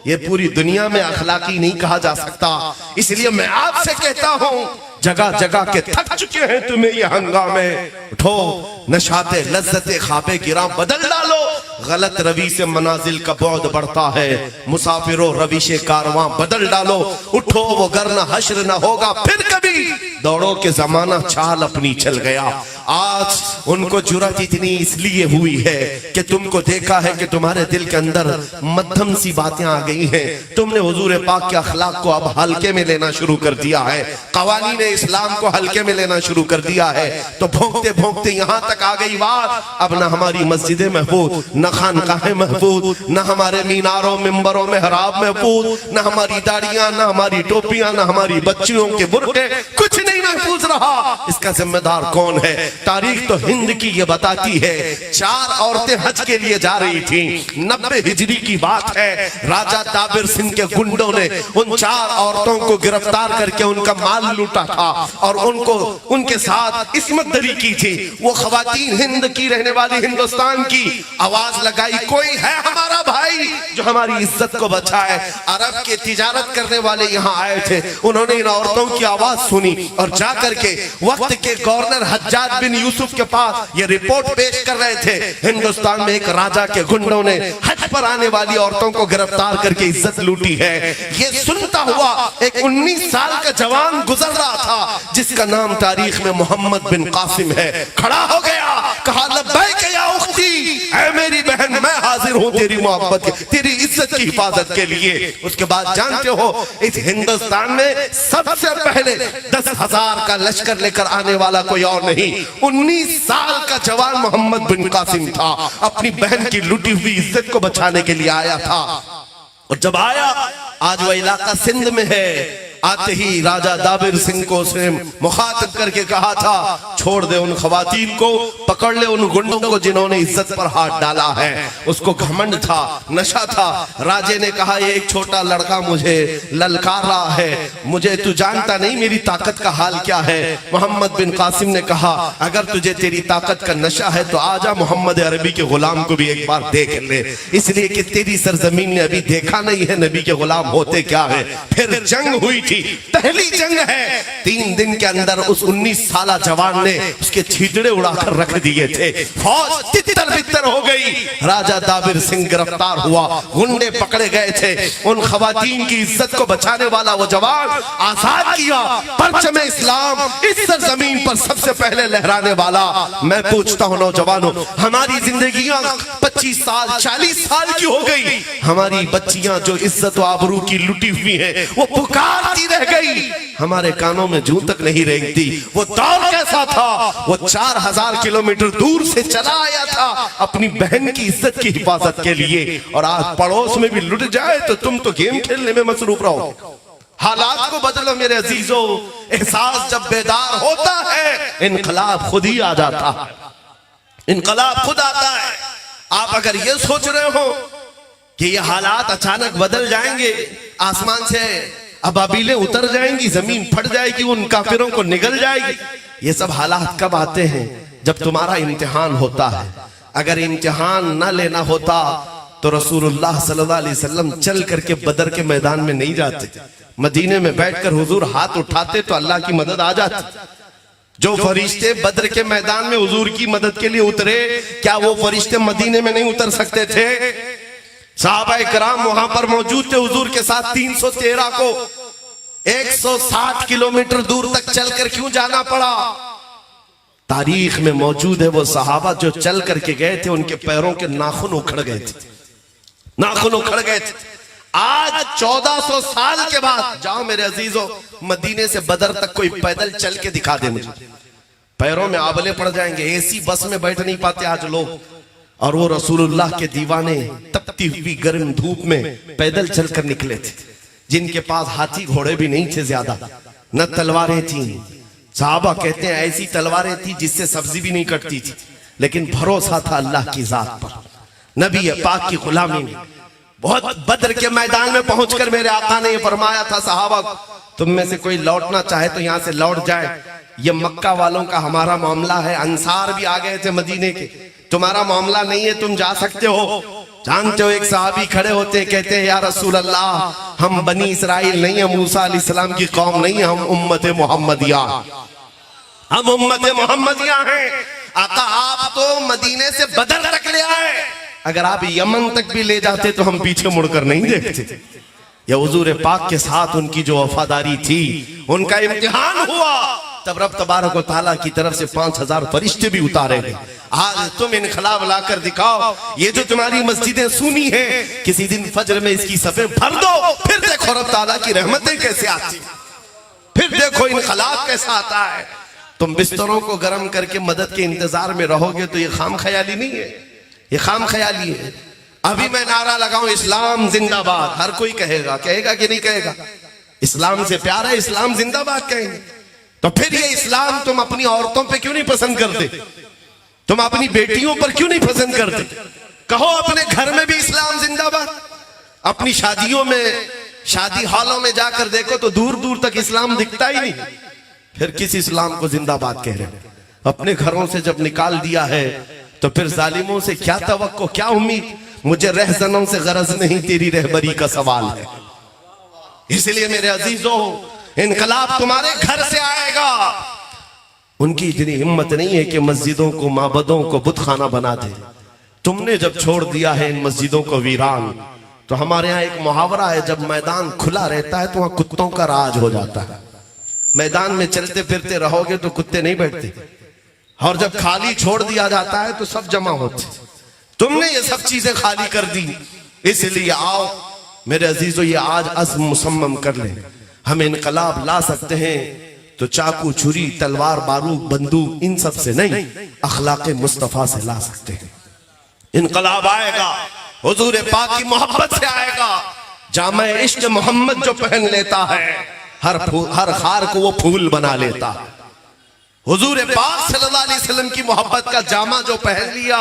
ये पूरी दुनिया में अखलाकी नहीं कहा जा सकता। इसलिए मैं आपसे कहता हूं, जगह जगह के थक चुके हैं तुम्हें ये हंगामे, उठो नशाते लज्जते खाबे गिरा बदल डालो, गलत रवि से मनाजिल का बहुत बढ़ता है, मुसाफिरों रविशे कारवां बदल डालो, उठो वो गरना हश्र न होगा फिर कभी, दौड़ो के जमाना चाल अपनी चल गया। आज उनको जुर्रत इतनी इसलिए हुई है कि तुमको देखा है कि तुम्हारे दिल के अंदर मध्यम सी बातें आ गई हैं, तुमने हुजूर पाक के अखलाक को अब हल्के में लेना शुरू कर दिया है, कवानीन इस्लाम को हल्के में लेना शुरू कर दिया है। तो भोंकते भोंकते यहाँ तक आ गई बात, अब न हमारी मस्जिदें महफूज, न खानकाहें महफूज, न हमारे मीनारों मिंबरों में हराब महफूज, न हमारी दाढ़ियां, न हमारी टोपियां, न हमारी बच्चियों के बुर्के, कुछ नहीं महफूज रहा। इसका जिम्मेदार कौन है? तारीख तो हिंद की ये बताती है, 4 औरतें हज के लिए जा रही थी, 90 हिजरी की बात है। राजा दाबिर सिंह के गुंडों ने उन 4 औरतों को गिरफ्तार करके उनका माल लूटा था और उनको उनके साथ इस्मत दरी की थी। वो खवातीन हिंद की रहने वाली हिंदुस्तान की आवाज लगाई, कोई है हमारा भाई जो हमारी इज्जत को बचाए। अरब के तिजारत करने वाले यहाँ आए थे, उन्होंने इन औरतों की आवाज सुनी और जाकर के वक्त के गवर्नर हज्जाज बिन यूसुफ के पास ये रिपोर्ट पेश कर रहे थे, हिंदुस्तान में एक राजा के गुंडों ने हज पर आने वाली औरतों को गिरफ्तार करके इज्जत लूटी है। ये सुनता हुआ एक 19 साल का जवान गुजर रहा था जिसका नाम तारीख में मोहम्मद बिन कासिम है, खड़ा हो गया, कहा लब्बैक या उख्ती, ऐ मेरी बहन मैं हाजिर हूं तेरी मोहब्बत के, तेरी इज्जत की हिफाजत के लिए। उसके बाद जानते हो इस हिंदुस्तान में सबसे पहले 10,000 का लश्कर लेकर आने वाला कोई और नहीं, 19 साल का जवान मोहम्मद बिन कासिम था, अपनी बहन की लूटी हुई इज्जत को बचाने के लिए आया था। और जब आया, आज वह इलाका सिंध में है, आते ही राजा दाबिर सिंह को उसने मुखातिब करके कहा था, छोड़ दे उन खवातीन को, पकड़ ले उन गुंडों को जिन्होंने इज्जत पर हाथ डाला है। उसको घमंड था, नशा था। राजे ने कहा ये एक छोटा लड़का मुझे ललकार रहा है, मुझे तू जानता नहीं मेरी ताकत का हाल क्या है। मोहम्मद बिन कासिम ने कहा अगर तुझे तेरी ताकत का नशा है तो आजा मोहम्मद अरबी के गुलाम को भी एक बार देख ले, इसलिए कि तेरी सरजमीन ने अभी देखा नहीं है नबी के गुलाम होते क्या है। फिर जंग हुई थी, पहली जंग है। 3 दिन के अंदर उस 19 साला जवान ने उसके छींटड़े उड़ाकर रख दिए थे। फौज तितर बितर हो गई। राजा दाबिर सिंह गिरफ्तार हुआ, गुंडे पकड़े गए थे। उन खवातीन की इज्जत को बचाने वाला वो जवान आजाद किया परचम इस्लाम इस सरजमीन पर सबसे पहले लहराने वाला। मैं पूछता हूं नौजवानों, हमारी जिंदगियां 25 साल 40 साल की हो गई, हमारी बच्चियां जो इज्जत व आबरू की लुटी हुई हैं वो पुकारती रह गई, हमारे कानों में जूं तक नहीं रेंगती। वो दौर कैसा था, वो 4000 किलोमीटर दूर से चला आया था अपनी बहन की इज्जत की हिफाजत के लिए, और आज पड़ोस में भी लुट जाए तो तुम तो गेम खेलने में मसरूफ रहो। हालात को बदलो मेरे अजीजों, एहसास जब बेदार होता है इनकलाब खुद ही आ जाता है, इनकलाब खुद आता है। आप अगर ये सोच रहे हो कि ये हालात अचानक बदल जाएंगे, आसमान से अबाबीलें उतर जाएंगी, जमीन फट जाएगी, उन काफिरों को निगल जाएगी, ये सब हालात कब आते हैं? जब तुम्हारा इम्तिहान होता है। अगर इम्तिहान न लेना होता तो रसूलुल्लाह सल्लल्लाहु अलैहि वसल्लम चल करके बदर के मैदान में नहीं जाते, मदीने में बैठकर हुजूर हाथ उठाते तो अल्लाह की मदद आ जाती। जो फरिश्ते बद्र के मैदान में हुजूर की मदद के लिए उतरे, क्या वो फरिश्ते मदीने में नहीं उतर सकते थे? सहाबाए किराम वहां पर मौजूद थे हुजूर के साथ। 313 को 160 किलोमीटर दूर तक चलकर क्यों जाना पड़ा? तारीख में मौजूद है वो सहाबा जो चल करके गए थे, उनके पैरों के नाखून उखड़ गए थे, नाखून उखड़ गए थे। आज 1400 साल के बाद जाओ मेरे अजीजों, मदीने से बदर तक कोई पैदल चल के दिखा दे मुझे, पैरों में आबले पड़ जाएंगे। एसी बस में बैठ नहीं पाते आज लोग, और वो रसूलुल्लाह के दीवाने तपती हुई गर्म धूप में पैदल चलकर निकले थे, जिनके पास हाथी घोड़े भी नहीं थे ज्यादा, न तलवारें थी। साहबा कहते हैं ऐसी तलवारें थी जिससे सब्जी भी नहीं कटती थी, लेकिन भरोसा था अल्लाह की जात पर, नबी पाक की गुलामी में। बहुत बद्र के मैदान में पहुंचकर मेरे आका ने यह फरमाया था सहाबा, तुम में से कोई लौटना चाहे तो यहां से लौट जाए, ये मक्का वालों का हमारा मामला है। अंसार भी आ गए थे मदीने के, तुम्हारा मामला नहीं है, तुम जा सकते हो। जानते हो एक सहाबी खड़े होते हैं, कहते हैं या रसूल अल्लाह हम बनी इसराइल नहीं है, मूसा अलैहिस्सलाम की कौम नहीं है, हम उम्मत मोहम्मदिया, हम उम्मत मोहम्मदिया हैं। आका आप तो मदीने से बदर तक ले आए, अगर आप यमन तक भी ले जाते तो हम पीछे मुड़कर नहीं देखते। या हुजूर पाक के साथ उनकी जो वफादारी थी, उनका इम्तिहान हुआ, तब रब तबारक व तआला की तरफ से 5000 फरिश्ते भी उतारे गए। आज तुम इनकलाब लाकर दिखाओ, ये जो तुम्हारी मस्जिदें सुनी हैं, किसी दिन फजर में इसकी सफे भर दो, फिर देखो रब तआला की रहमतें कैसे आती, फिर देखो इनकलाब कैसा आता है। तुम बिस्तरों को गर्म करके मदद के इंतजार में रहोगे तो ये खाम ख्याली नहीं है, ये खाम ख्याली है। अभी मैं नारा लगाऊं इस्लाम जिंदाबाद, हर कोई कहेगा, कहेगा कि नहीं कहेगा? इस्लाम से प्यार है, इस्लाम जिंदाबाद कहेंगे। तो फिर ये इस्लाम तुम अपनी औरतों पे क्यों नहीं पसंद करते? तुम अपनी बेटियों पर क्यों नहीं पसंद करते? कहो अपने घर में भी इस्लाम जिंदाबाद। अपनी शादियों में, शादी हॉलों में जाकर देखो तो दूर दूर तक इस्लाम दिखता ही नहीं, फिर किस इस्लाम को जिंदाबाद कह रहे हैं? अपने घरों से जब निकाल दिया है तो फिर जालिमों से क्या तवक्को, क्या उम्मीद? मुझे रहजनों से गरज नहीं, तेरी रहबरी का सवाल है। इसलिए मेरे अजीजों, इनकलाब तुम्हारे घर से आएगा। उनकी इतनी हिम्मत नहीं है कि मस्जिदों को, माबदों को बुतखाना बना दे। तुमने जब छोड़ दिया है इन मस्जिदों को वीरान, तो हमारे यहाँ एक मुहावरा है, जब मैदान खुला रहता है तो वहां कुत्तों का राज हो जाता है। मैदान में चलते फिरते रहोगे तो कुत्ते नहीं बैठते, और जब खाली छोड़ दिया जाता है तो सब जमा होते। तुमने ये सब चीजें खाली कर दी, इसलिए आओ मेरे अजीजों, ये आज अज़्म मुसम्मम कर ले। हम इनकलाब ला सकते हैं तो चाकू, छुरी, तलवार, बारूद, बंदूक, इन सब से नहीं, अखलाक़े मुस्तफ़ा से ला सकते हैं। इनकलाब आएगा हुजूर पाक की मोहब्बत से आएगा। जामा इश्क मोहम्मद जो पहन लेता है, हर खार को वो फूल बना लेता है। हुजूर पाक सल्लल्लाहु अलैहि वसल्लम की मोहब्बत का जामा जो पहन लिया,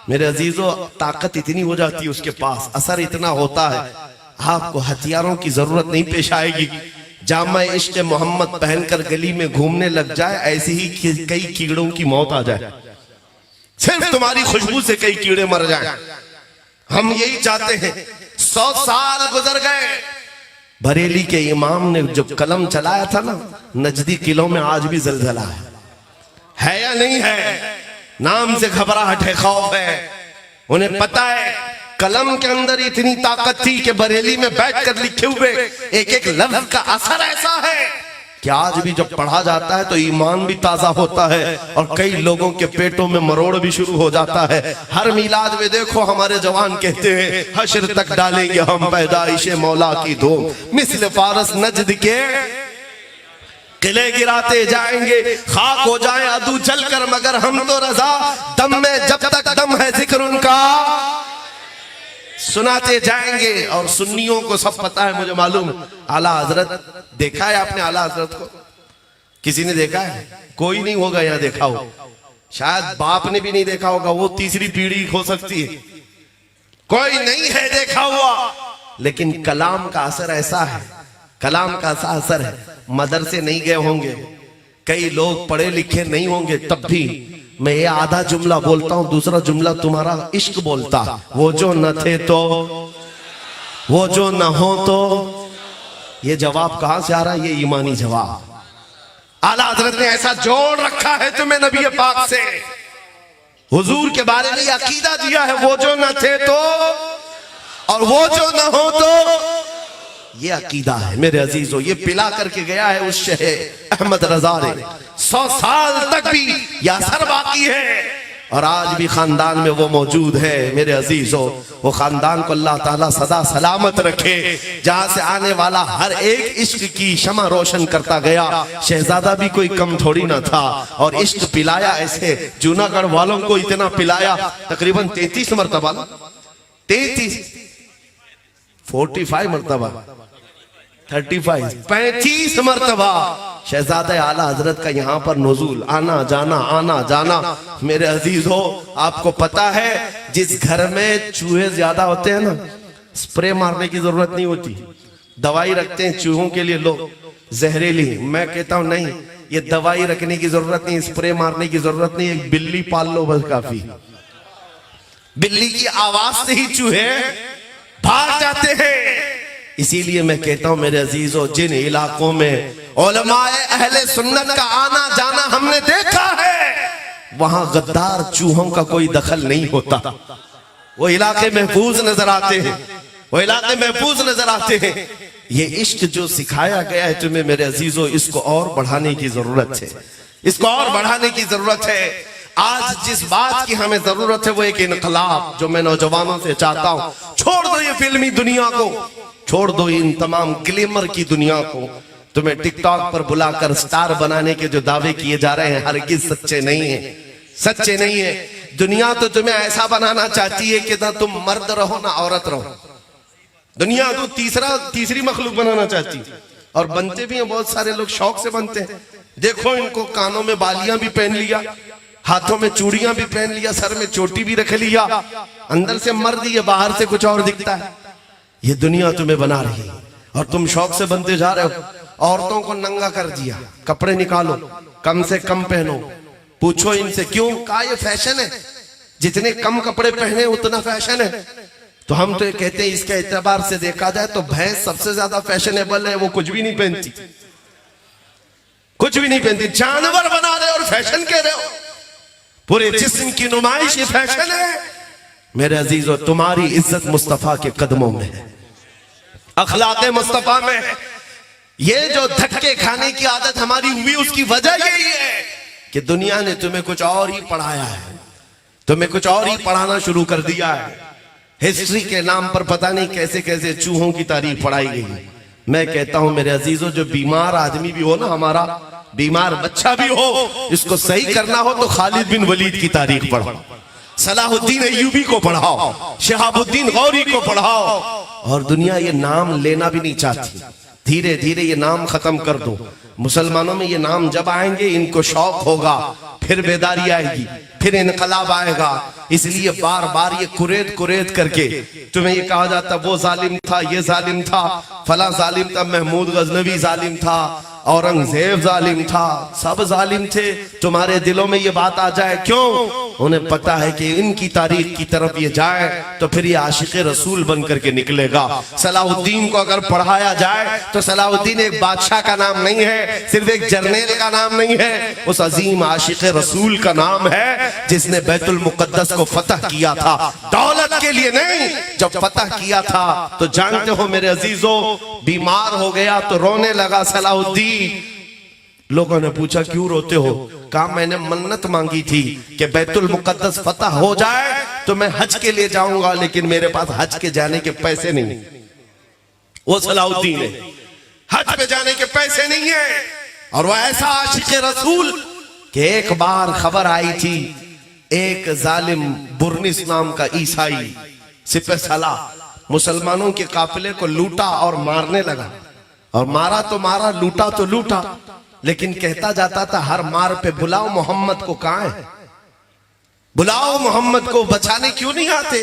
मेरे अजीजों, ताकत इतनी हो जाती है उसके पास, असर इतना होता है, आपको हथियारों की जरूरत नहीं पेश आएगी। जामा इश्क मोहम्मद पहनकर गली में घूमने लग जाए, ऐसे ही कई कीड़ों की मौत आ जाए, सिर्फ तुम्हारी खुशबू से कई कीड़े मर जाए। हम यही चाहते हैं। 100 साल गुजर गए, बरेली के इमाम ने जो कलम चलाया था ना, नजदी किलों में आज भी जलजला है या नहीं है? नाम से घबराहट है, खौफ है। उन्हें पता है कलम के अंदर इतनी ताकत थी कि बरेली में बैठकर लिखे हुए एक एक लफ्ज का असर ऐसा है कि आज भी जब पढ़ा जाता है तो ईमान भी ताजा होता है और कई लोगों के पेटों में मरोड़ भी शुरू हो जाता है। हर मिलाद में देखो हमारे जवान कहते हैं, हश्र तक डालेंगे हम पैदाइशे मौला की धूम, मिस्ल फारस नजद के किले गिराते जाएंगे, खाक हो जाए अदू जलकर, मगर हम तो रजा दम में जब तक दम है जिक्र उनका सुनाते जाएंगे। और सुन्नियों को सब पता है, मुझे मालूम। आला हजरत देखा है आपने? आला हजरत को किसी ने देखा है? कोई नहीं होगा यहाँ देखा हो, शायद बाप ने भी नहीं देखा होगा, वो तीसरी पीढ़ी हो सकती है, कोई नहीं है देखा हुआ। लेकिन कलाम का असर ऐसा है, कलाम का ऐसा असर है, मदरसे नहीं गए होंगे, कई लोग पढ़े लिखे नहीं होंगे, तब भी मैं ये आधा जुमला बोलता हूं, दूसरा जुमला तुम्हारा इश्क बोलता। वो जो न थे तो, वो जो न हो तो, ये जवाब कहां से आ रहा है? ये ईमानी जवाब। आला हजरत ने ऐसा जोड़ रखा है तुम्हें नबी पाक से, हुजूर के बारे में अकीदा दिया है, वो जो न थे तो और वो जो न हो तो, ये अकीदा है मेरे अजीजों। ये पिला करके गया है उस शहे अहमद रजा ने। 100 साल तक भी यह असर बाकी है और आज भी खानदान में वो मौजूद है मेरे अजीजों। वो खानदान को अल्लाह ताला सदा सलामत रखे, जहां से आने वाला हर एक इश्क की शमा रोशन करता गया। शहजादा भी कोई कम थोड़ी ना था और इश्क पिलाया ऐसे, जूनागढ़ वालों को इतना पिलाया, तकरीबन 33 मरतबा, 45 मरतबा, 35 मरतबा शहजादा आला हजरत का यहाँ पर नुज़ूल, आना जाना आना जाना। मेरे अजीज हो, आपको पता है जिस घर में चूहे ज्यादा होते हैं ना, स्प्रे मारने की जरूरत नहीं होती, दवाई रखते हैं चूहों के लिए लोग जहरीली। मैं कहता हूं नहीं, ये दवाई रखने की जरूरत नहीं, स्प्रे मारने की जरूरत नहीं, एक बिल्ली पाल लो बस काफी। बिल्ली की आवाज से ही चूहे भाग जाते हैं। इसीलिए मैं कहता हूं मेरे अजीजों, जिन इलाकों में उलमाए अहले सुन्नत का आना जाना हमने देखा है, वहां गद्दार चूहों का कोई दखल नहीं होता। वो इलाके महफूज नजर आते हैं, वो इलाके महफूज नजर आते हैं। ये इश्क जो सिखाया गया है तुम्हें मेरे अजीजों, इसको और बढ़ाने की जरूरत है, इसको और बढ़ाने की जरूरत है। आज जिस बात की हमें जरूरत है वो एक इनकलाब, जो मैं नौजवानों से चाहता हूं, छोड़ दो ये फिल्मी दुनिया को, छोड़ दो इन तमाम ग्लैमर की दुनिया को। तुम्हें टिकटॉक पर बुलाकर स्टार बनाने के जो दावे किए जा रहे हैं, हरगिज सच्चे नहीं है, सच्चे नहीं है। दुनिया तो तुम्हें ऐसा बनाना चाहती है कि ना तुम मर्द रहो ना औरत रहो। दुनिया तो तीसरी मखलूक बनाना चाहती है, और बनते भी हैं बहुत सारे लोग, शौक से बनते हैं। देखो इनको कानों में बालियां भी पहन लिया, हाथों में चूड़ियां भी पहन लिया, सर में चोटी भी रख लिया, अंदर से मर्द ही है, बाहर से कुछ और दिखता है। ये दुनिया तुम्हें बना रही है और तुम शौक से बनते जा रहे हो। औरतों को नंगा कर दिया, कपड़े निकालो, कम से कम पहनो। पूछो इनसे क्यों? कहा ये फैशन है, जितने कम कपड़े पहने उतना फैशन है। तो हम तो ये कहते हैं इसके एतबार से देखा जाए तो भैंस सबसे ज्यादा फैशनेबल है, वो कुछ भी नहीं पहनती, कुछ भी नहीं पहनती। जानवर बना रहे और फैशन कह रहे हो, पूरे जिस्म की नुमाइश ये फैशन है। मेरे अजीजों, तुम्हारी इज्जत मुस्तफा के कदमों में है, अखलाके मुस्तफा में है। ये जो धक्के खाने की आदत हमारी हुई, उसकी वजह यही है कि दुनिया ने तुम्हें कुछ और ही पढ़ाया है, तुम्हें कुछ और ही पढ़ाना शुरू कर दिया है। हिस्ट्री के नाम पर पता नहीं कैसे कैसे चूहों की तारीफ पढ़ाई गई। मैं कहता हूं मेरे अजीजों, जो बीमार आदमी भी हो ना, हमारा बीमार बच्चा भी हो, इसको सही करना हो तो खालिद बिन वलीद की तारीख पढ़ो, सलाहुद्दीन अय्यूबी को पढ़ाओ, शहाबुद्दीन गौरी को पढ़ाओ। और दुनिया ये नाम लेना भी नहीं चाहती, धीरे धीरे ये नाम खत्म कर दो। मुसलमानों में ये नाम जब आएंगे इनको शौक होगा, फिर बेदारी आएगी, फिर इनकलाब आएगा। इसलिए बार बार ये कुरेद कुरेद करके तुम्हें ये कहा जाता वो जालिम था, ये जालिम था, फला जालिम था, महमूद गजनवी जालिम था, औरंगजेब जालिम था, सब जालिम थे। तुम्हारे दिलों में ये बात आ जाए, क्यों? उन्हें पता है कि इनकी तारीख की तरफ ये जाए तो फिर ये आशिक रसूल बन करके निकलेगा। सलाहुद्दीन को अगर पढ़ाया जाए तो सलाहुद्दीन एक बादशाह का नाम नहीं है, सिर्फ एक जर्नैल का नाम नहीं है, उस अजीम आशिक रसूल का नाम है जिसने बैतुल मुकद्दस को फतह किया था, दौलत के लिए नहीं। जब फतह किया था तो जानते हो मेरे अजीजों, बीमार हो गया तो रोने लगा सलाहुद्दीन। लोगों ने पूछा क्यों रोते हो? कहा मैंने मन्नत मांगी थी कि बैतुल मुकद्दस फतह हो जाए तो मैं हज के लिए जाऊंगा, लेकिन मेरे पास हज के जाने के पैसे नहीं। वो सलाहुद्दीन है, हज पे जाने के पैसे नहीं है। और वो ऐसा आशिक रसूल कि एक बार खबर आई थी, एक जालिम बुर्निस नाम का ईसाई सिपहसालार मुसलमानों के काफिले को लूटा और मारने लगा। और मारा तो मारा, लूटा तो लूटा, लेकिन कहता जाता था हर मार पे बुलाओ मोहम्मद को, कहां है? बुलाओ मोहम्मद को, बचाने क्यों नहीं आते?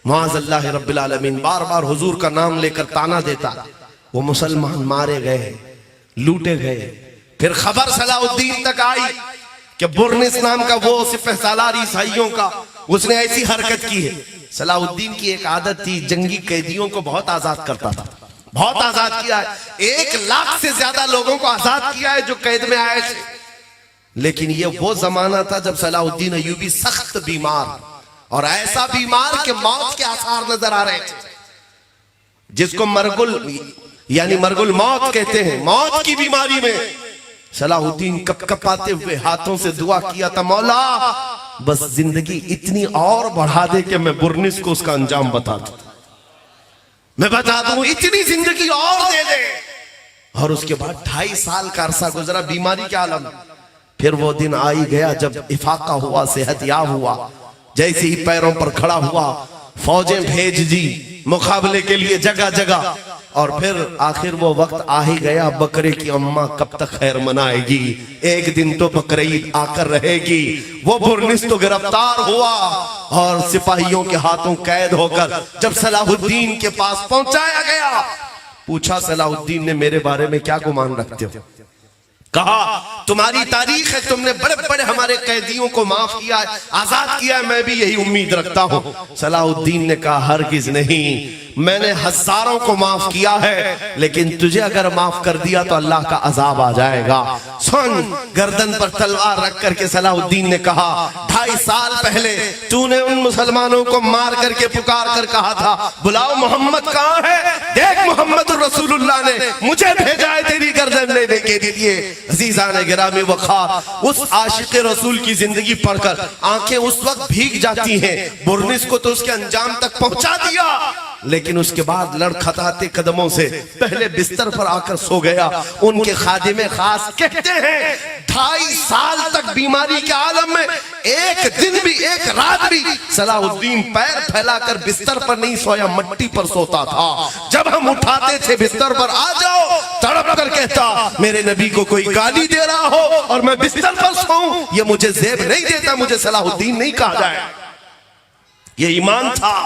मुआज़ल्लाह रब्बिल आलमीन बार बार हुजूर का नाम लेकर ताना देता। वो मुसलमान मारे गए, लूटे गए। फिर खबर सलाहुद्दीन तक आई कि बुर्निस नाम का वो सिपहसालार ईसाइयों का, उसने ऐसी हरकत की है। सलाहुद्दीन की एक आदत थी, जंगी कैदियों को बहुत आजाद करता था, बहुत आजाद किया है। 1 लाख से ज्यादा लोगों को आजाद किया है जो कैद में आए थे। लेकिन ये वो जमाना था जब सलाहुद्दीन अय्यूबी सख्त बीमार, और ऐसा बीमार कि मौत के आसार नजर आ रहे थे, जिसको मरगुल यानी मरगुल मौत कहते हैं। मौत की बीमारी में सलाहुद्दीन कपकपाते हुए हाथों से दुआ किया था, मौला बस जिंदगी इतनी और बढ़ा दे कि मैं बुर्निस को उसका अंजाम बता दूं, मैं बता दूं, इतनी जिंदगी और दे दे। और उसके बाद 2.5 साल का अरसा गुजरा बीमारी के आलम। फिर वो दिन आ ही गया जब इफाका हुआ, सेहतयाब हुआ। जैसे ही पैरों पर खड़ा हुआ, फौजें भेज दी मुकाबले के लिए जगह जगह। और फिर आखिर वो वक्त आ ही गया, बकरे की अम्मा कब तक खैर मनाएगी, एक दिन तो बकरीद आकर रहेगी। वो बुर्निस तो गिरफ्तार हुआ और सिपाहियों के हाथों कैद होकर जब सलाहुद्दीन के पास पहुंचाया गया, पूछा सलाहुद्दीन ने मेरे बारे में क्या गुमान रखते हो? कहा तुम्हारी तारीख है, तुमने बड़े बड़े हमारे कैदियों को माफ किया है, आजाद किया है, मैं भी यही उम्मीद रखता हूं। सलाहुद्दीन ने कहा हरगिज नहीं, मैंने हजारों को माफ किया है, लेकिन तुझे अगर माफ कर दिया तो अल्लाह का अजाब आ जाएगा। सुन, गर्दन पर तलवार रख करके सलाहुद्दीन ने कहा 2.5 साल पहले तूने उन मुसलमानों को मार करके पुकार कर कहा था बुलाओ मोहम्मद कहां है? देख मोहम्मद रसूलुल्लाह ने मुझे भेजा है तेरी गर्दन लेने के लिए। अजीजान गिरामी वखार, उस आशिक रसूल की जिंदगी पढ़कर आंखें उस वक्त भीग जाती हैं। बुर्निस को तो उसके अंजाम तक पहुंचा दिया, लेकिन उसके बाद लड़खड़ाते कदमों से पहले बिस्तर पर आकर सो गया। उनके खादिमे खास कहते हैं 2.5 साल तक बीमारी के आलम में एक दिन भी, एक रात भी सलाहुद्दीन पैर फैलाकर बिस्तर पर नहीं सोया, मट्टी पर सोता था। जब हम उठाते थे बिस्तर पर, आ जाओ, तड़प कर कहता मेरे नबी को कोई गाली दे रहा हो और मैं बिस्तर पर सोऊं, ये मुझे ज़ेब नहीं देता, मुझे सलाहुद्दीन नहीं कहा जाए। ये ईमान था।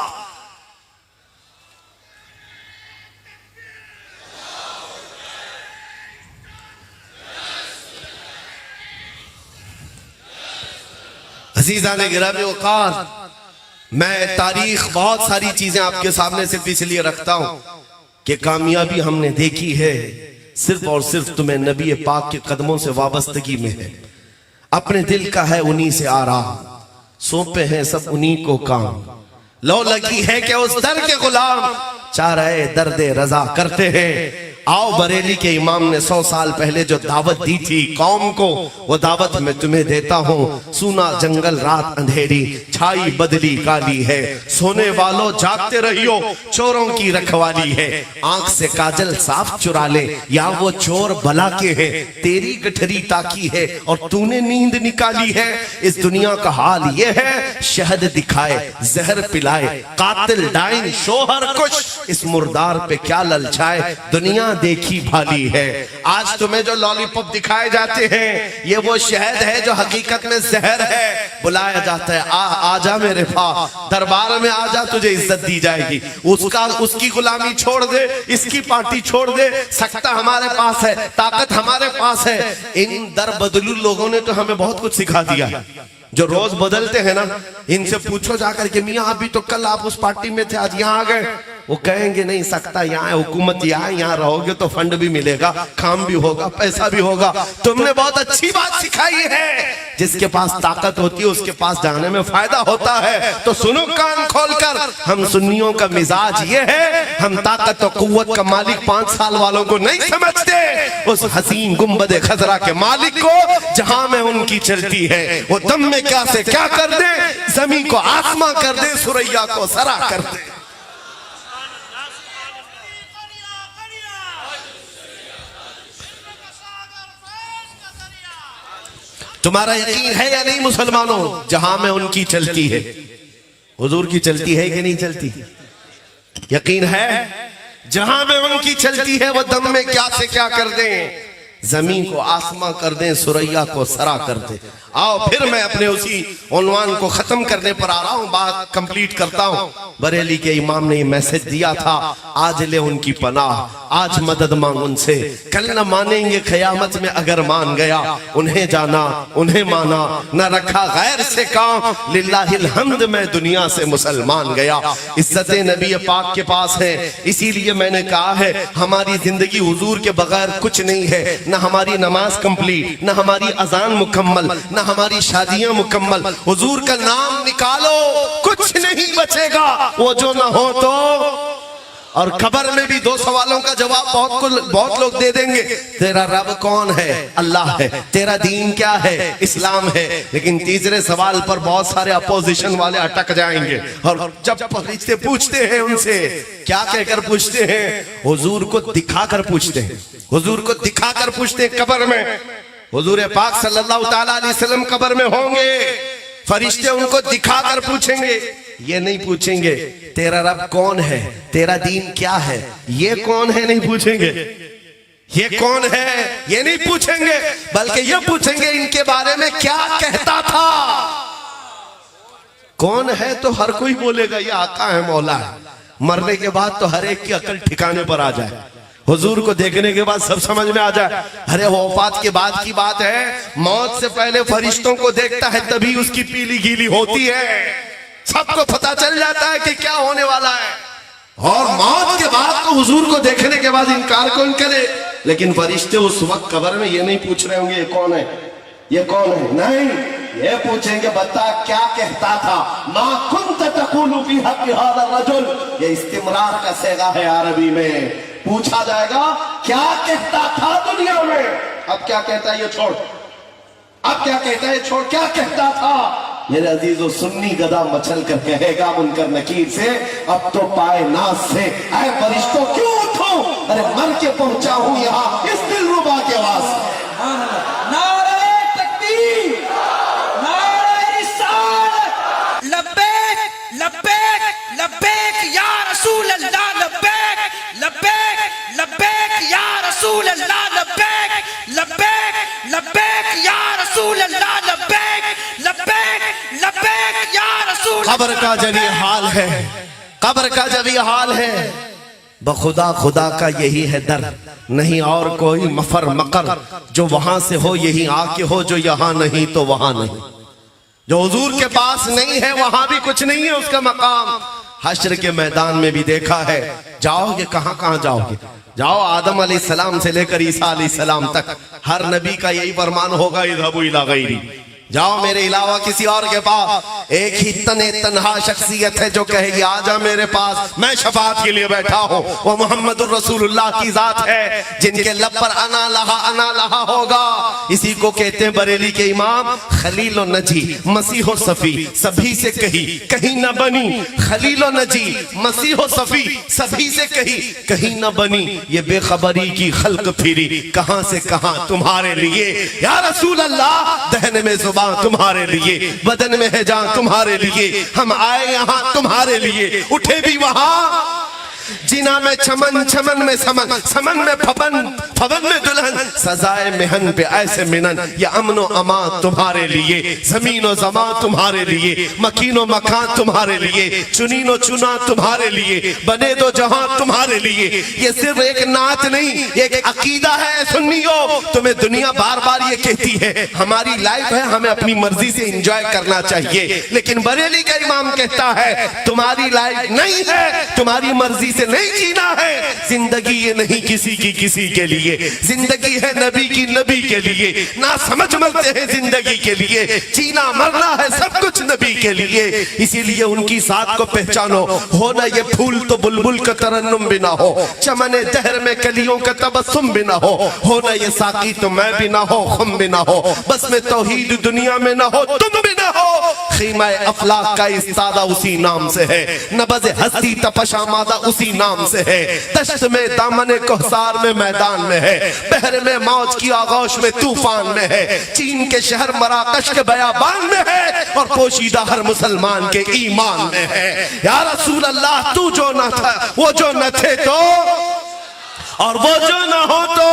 अज़ीज़ान गिरामी वक़ार, मैं तारीख बहुत सारी चीजें आपके सामने सिर्फ इसलिए रखता हूं कि कामयाबी हमने देखी है सिर्फ और सिर्फ तुम्हें नबी पाक के कदमों से वाबस्तगी में है। अपने दिल का है उन्हीं से आराम, सौंपे हैं सब उन्हीं को काम। लो लगी है कि उस दर के गुलाम, चाह रहे दर्दे रजा करते हैं। आओ बरेली के इमाम ने 100 साल पहले जो दावत दी थी कौम को, वो दावत मैं तुम्हें देता हूँ। सूना जंगल रात अंधेरी, छाई बदली काली है, सोने वालों जागते रहियो, चोरों की रखवाली है। आंख से काजल साफ चुरा ले, या वो चोर भला के है, तेरी गठरी ताकी है और तूने नींद निकाली है। इस दुनिया का हाल ये है, शहद दिखाए जहर पिलाए, कातिल डाइन शोहर कुछ, इस मुर्दार पे क्या ललचाए। दुनिया देखी भाली है। आज तुम्हें जो लॉलीपॉप दिखाए जाते हैं ये वो शहद है जो हकीकत में जहर है। बुलाया जाता है आजा मेरे पास, दरबार में आजा, तुझे इज्जत दी जाएगी। उसकी गुलामी छोड़ दे, इसकी पार्टी छोड़ दे, सख्ता हमारे पास है, ताकत हमारे पास है। इन दर बदलू लोगों ने तो हमें बहुत कुछ सिखा दिया है। जो रोज बदलते हैं ना, इनसे पूछो जाकर के मियाँ अभी तो कल आप उस पार्टी में थे, आज यहाँ आ गए। वो कहेंगे नहीं सकता, यहाँ है हुकूमत, यहाँ रहोगे तो फंड भी मिलेगा, काम भी होगा, पैसा भी होगा। तुमने बहुत अच्छी बात सिखाई है, जिसके पास ताकत होती है उसके पास जाने में फायदा होता है। तो सुनो कान खोलकर, हम सुन्नियों का मिजाज ये है, हम ताकत और कुव्वत का मालिक 5 साल वालों को नहीं समझते, उस हसीन गुंबदे खजरा के मालिक को जहां में उनकी चलती है। वो दम में क्या से क्या कर दे, जमीन को आसमां कर दे, सुरैया को सरा कर दे। तुम्हारा यकीन है या नहीं मुसलमानों, जहां में उनकी चलती है, हुजूर की चलती है कि नहीं चलती? यकीन है जहां में उनकी चलती है वो दम में क्या से क्या कर दें, जमीन को आसमां कर दें, सुरैया को सरा कर दें। आओ फिर मैं अपने उसी उन्वान को खत्म करने पर आ रहा हूं, बात कंप्लीट करता हूं। बरेली के इमाम ने ये मैसेज दिया था, आज ले उनकी पनाह, आज मदद मांग उनसे, कल न मानेंगे क़यामत में अगर मान गया। उन्हें जाना, उन्हें माना, न रखा गैर से काम, लिल्लाहिल हम्द मैं दुनिया से मुसलमान गया। इज्जत नबी पाक के पास है, इसीलिए मैंने कहा है हमारी जिंदगी हुजूर के बगैर कुछ नहीं है। न हमारी नमाज कंप्लीट, न हमारी अजान मुकम्मल, न हमारी शादियां मुकम्मल। हुजूर का नाम निकालो, कुछ नहीं बचेगा, वो जो ना हो तो। और खबर में भी 2 सवालों का जवाब बहुत लोग दे देंगे। तेरा रब कौन है? अल्लाह है। तेरा दीन क्या है? इस्लाम है। लेकिन तीसरे सवाल पर बहुत सारे अपोजिशन वाले अटक जाएंगे, और जब फरिश्ते पूछते हैं उनसे, क्या कहकर पूछते हैं? हुजूर को दिखाकर पूछते हैं, हुजूर को दिखाकर पूछते हैं। कब्र में हुजूर पाक सल्लल्लाहु ताला अलैहि वसल्लम कब्र में होंगे, फरिश्ते उनको दिखाकर पूछेंगे। ये नहीं पूछेंगे तेरा रब कौन है, तेरा दीन क्या है, ये कौन है नहीं पूछेंगे, ये कौन है ये नहीं पूछेंगे, बल्कि ये पूछेंगे इनके बारे में क्या कहता था। कौन है तो हर कोई बोलेगा ये आका है, मौला है। मरने के बाद तो हर एक की अकल ठिकाने पर आ जाए, हुजूर को देखने के बाद सब समझ में आ जाए। अरे वफात के बाद की बात है, मौत से पहले फरिश्तों को देखता है तभी उसकी पीली गीली होती है, सबको पता चल जाता है कि क्या होने वाला है। और मौत के बाद तो हुजूर को देखने के बाद इनकार कौन करे? लेकिन फरिश्ते उस वक्त कब्र में ये नहीं पूछ रहे होंगे ये कौन है, ये कौन है, नहीं, ये पूछेंगे बता क्या कहता था। मा कुंत तक़ूलु फी हक़्क़ि हाज़ा रजुल, ये इस्तिमरार का सेगा है अरबी में। पूछा जाएगा क्या कहता था दुनिया में, अब क्या कहता है ये छोड़, अब क्या कहता है छोड़, क्या कहता था। मेरे अजीजों, सुन्नी गदा मचल कर कहेगा मुनकर नकीर से, अब तो पाए नाज से, ऐ फरिश्तों क्यों उठो, अरे मर के पहुंचा हूं यहाँ इस दिलरुबा के वास्ते। नारे तकबीर, नारे रिसालत, लब्बैक लब्बैक लब्बैक या रसूल अल्लाह, लब्बैक लब्बैक लब्बैक या रसूल अल्लाह, लब्बैक लब्बैक लब्बैक या रसूल अल्लाह, लब्बैक लब्बैक लब्बैक या रसूल। कब्र का जब ये हाल है, कब्र का जब ये हाल है, बखुदा खुदा का यही है दर, नहीं और कोई मफर मकर। जो वहां से हो यही आके हो, जो यहां नहीं तो वहां नहीं। जो हुजूर के पास नहीं है वहां भी कुछ नहीं है उसका मकाम। हश्र के मैदान में भी देखा है, जाओगे कहां कहां जाओगे, जाओ आदम अलैहिस्सलाम से लेकर ईसा अलैहिस्सलाम तक, हर नबी का यही फरमान होगा, इज़हबू इला गैरी, जाओ मेरे अलावा किसी और के पास। एक ही तन्हा शख्सियत है जो कहेगी आजा मेरे पास, मैं शफाअत के लिए बैठा हूं, वो मोहम्मदुर रसूलुल्लाह की जात है, जिनके लब पर अना लहा होगा। इसी को कहते हैं बरेली के इमाम, खलील व नजी मसीह व सफी, सभी से कहीं न बनी, खलील व नजी मसीह व सफी, सभी से कहीं न बनी। ये बेखबरी की खल्क फिरी, कहां से कहां तुम्हारे लिए या रसूल अल्लाह, दहन में जुबान तुम्हारे लिए, बदन में है जान तुम्हारे लिए, हम आए यहां तुम्हारे लिए, उठे भी वहां जिना में चमन, चमन में समन, समन में फबन, फबन में दुल्हन, सजाए मिहन पे ऐसे मिनन। ये अमनो अमा तुम्हारे लिए, जमीनो जमा तुम्हारे लिए, मकीनो मकान तुम्हारे लिए, चुनीनो चुना तुम्हारे लिए, बने दो जहां तुम्हारे लिए। ये सिर्फ एक नात नहीं, एक अकीदा है सुन्नियों। तुम्हें दुनिया बार बार ये कहती है हमारी लाइफ है, हमें अपनी मर्जी से एंजॉय करना चाहिए, लेकिन बरेली का इमाम कहता है तुम्हारी लाइफ नहीं है, तुम्हारी मर्जी से नहीं जीना है। जिंदगी ये नहीं किसी की किसी के लिए, जिंदगी है नबी की नबी के लिए। ना समझ मरते हैं जिंदगी के लिए, जीना मरना है सब कुछ नबी के लिए। इसीलिए उनकी साथ को पहचानो। हो ना ये फूल तो बुलबुल का तरन्नुम भी ना हो, चमने दहर में कलियों का तबस्सुम भी ना हो ना ये साकी तो मैं भी ना हो, खुम भी ना हो, बस में तौहीद दुनिया में ना हो, तुम भी ना हो। खीमा अफलाक का इस्तादा उसी नाम से है, नबज़ हस्ती तपशा मादा उसी नाम से है। दश्त में दामने कोहसार में मैदान में है, बहर में मौज की आगोश में तूफान में है, चीन के शहर मराकश के बयाबान में है, और पोशीदा हर मुसलमान के ईमान में है। या रसूल अल्लाह तू जो न था, वो जो न थे तो, और वो जो न हो तो,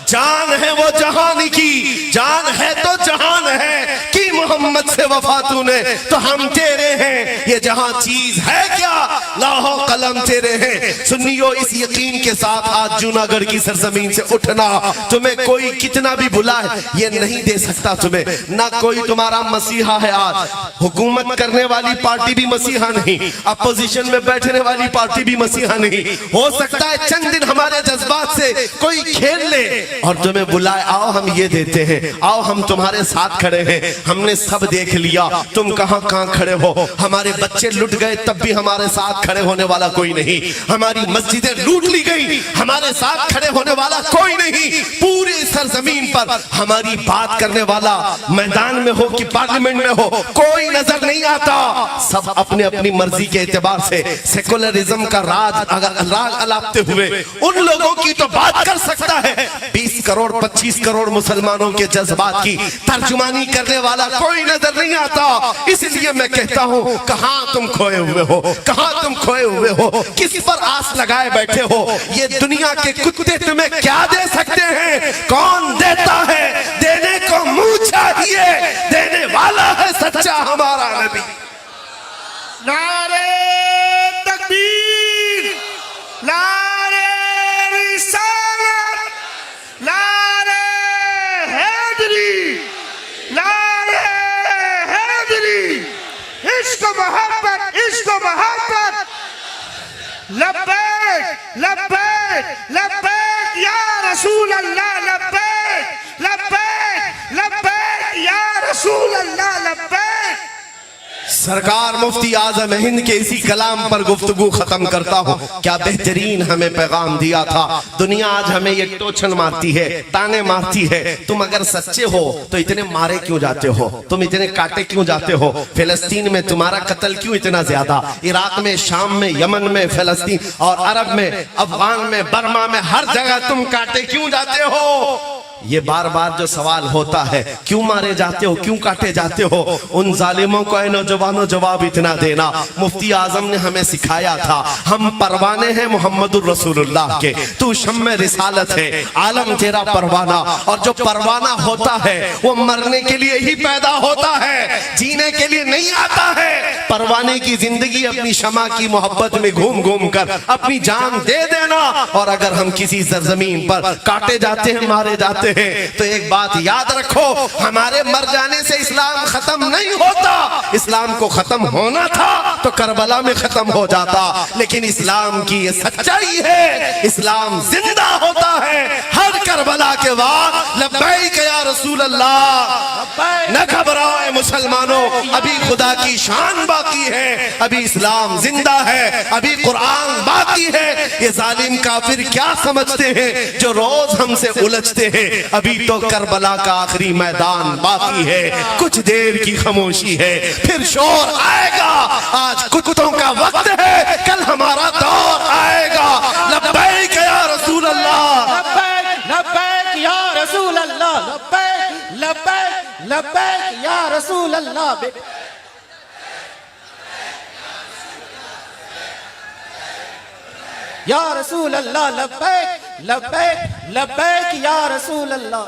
जान है वो जहान की, जान है तो जहान है कि मोहम्मद से वफा तूने तो हम तेरे हैं। ये जहां चीज है क्या, लाहो कलम तेरे हैं। सुनियो इस यकीन के साथ आज जूनागढ़ की सरजमीन से उठना। तुम्हें कोई कितना भी बुलाए ये नहीं दे सकता तुम्हें, ना कोई तुम्हारा मसीहा है। आज हुकूमत करने वाली पार्टी भी मसीहा नहीं, अपोजिशन में बैठने वाली पार्टी भी मसीहा नहीं। हो सकता है चंद दिन हमारे जज्बात से कोई खेल ले और तुम्हें बुलाए, आओ हम ये देते हैं, आओ हम तुम्हारे साथ खड़े हैं। हमने सब देख लिया, तुम कहां कहां खड़े हो। हमारे बच्चे लुट गए तब भी हमारे साथ खड़े होने वाला कोई नहीं। हमारी मस्जिदें लूट ली गई, हमारे साथ खड़े होने वाला कोई नहीं। पूरी सरजमीन पर हमारी बात करने वाला मैदान में हो कि पार्लियामेंट में हो कोई नजर नहीं आता। सब अपने अपनी मर्जी के एतबार से सेकुलरिज्म का राज अलापते हुए उन लोगों की तो बात कर सकता है। 20 करोड़ 25 करोड़ मुसलमानों के जज्बात की तर्जुमानी करने वाला कोई नजर नहीं आता। इसलिए मैं कहता हूं कहां तुम खोए हुए हो, कहां तुम खोए हुए हो, किस पर आस लगाए बैठे हो। ये दुनिया के कुत्ते तुम्हें क्या दे सकते हैं, कौन देता है, देने को मुंह चाहिए, देने वाला है सच्चा हमारा नबी। नारे तकबीर, नारे रिसालत, नारे हैदरी, नारे हैदरी। इश्क मोहब्बत, इश्क मोहब्बत। लब्बैक लब्बैक लब्बैक या रसूल अल्लाह, लब्बैक लब्बैक लब्बैक या रसूल अल्लाह, लब्बैक। सरकार मुफ्ती आजम हिंद के इसी कलाम पर गुफ्तगू खत्म करता हूँ। क्या बेहतरीन हमें पैगाम दिया था। दुनिया आज हमें ये टोचन मारती है, ताने मारती है। तुम अगर सच्चे हो तो इतने मारे क्यों जाते हो, तुम इतने काटे क्यों जाते हो। फिलिस्तीन में तुम्हारा कत्ल क्यों इतना ज्यादा, इराक में, शाम में, यमन में, फिलिस्तीन और अरब में, अफगान में, बर्मा में, हर जगह तुम काटे क्यों जाते हो। ये बार बार जो सवाल होता है क्यों मारे जाते हो, क्यों काटे जाते हो, उन जालिमों को ऐ नौजवानों जवाब इतना देना। मुफ्ती आजम ने हमें सिखाया था हम परवाने हैं मोहम्मदुर रसूलुल्लाह के, तू शम्मे रिसालत है, आलम तेरा परवाना। और जो परवाना होता है वो मरने के लिए ही पैदा होता है, जीने के लिए नहीं आता है। परवाने की जिंदगी अपनी शमा की मोहब्बत में घूम घूम कर अपनी जान दे देना। और अगर हम किसी सरजमीन पर काटे जाते हैं, मारे जाते हैं, तो एक बात याद रखो, हमारे मर जाने से इस्लाम खत्म नहीं होता। इस्लाम को खत्म होना था तो करबला में खत्म हो जाता, लेकिन इस्लाम की ये सच्चाई है, इस्लाम जिंदा होता है हर करबला के बाद। लब्बैक या रसूल अल्लाह। न घबराओ मुसलमानों, अभी खुदा की शान बाकी है, अभी इस्लाम जिंदा है, अभी कुरान बाकी है। ये जालिम काफिर क्या समझते हैं जो रोज हमसे उलझते हैं। अभी तो करबला का आखिरी मैदान बाकी है, कुछ देर की खामोशी है, फिर शोर आएगा। आज कुत्तों का वक्त है, कल हमारा दौर आएगा। लब्बैक या रसूल अल्लाह, लब्बैक लब्बैक या रसूल अल्लाह, लब्बैक लब्बैक लब्बैक या रसूल अल्लाह। या रसूल अल्लाह लब्बैक लब्बैक लब्बैक या रसूल अल्लाह।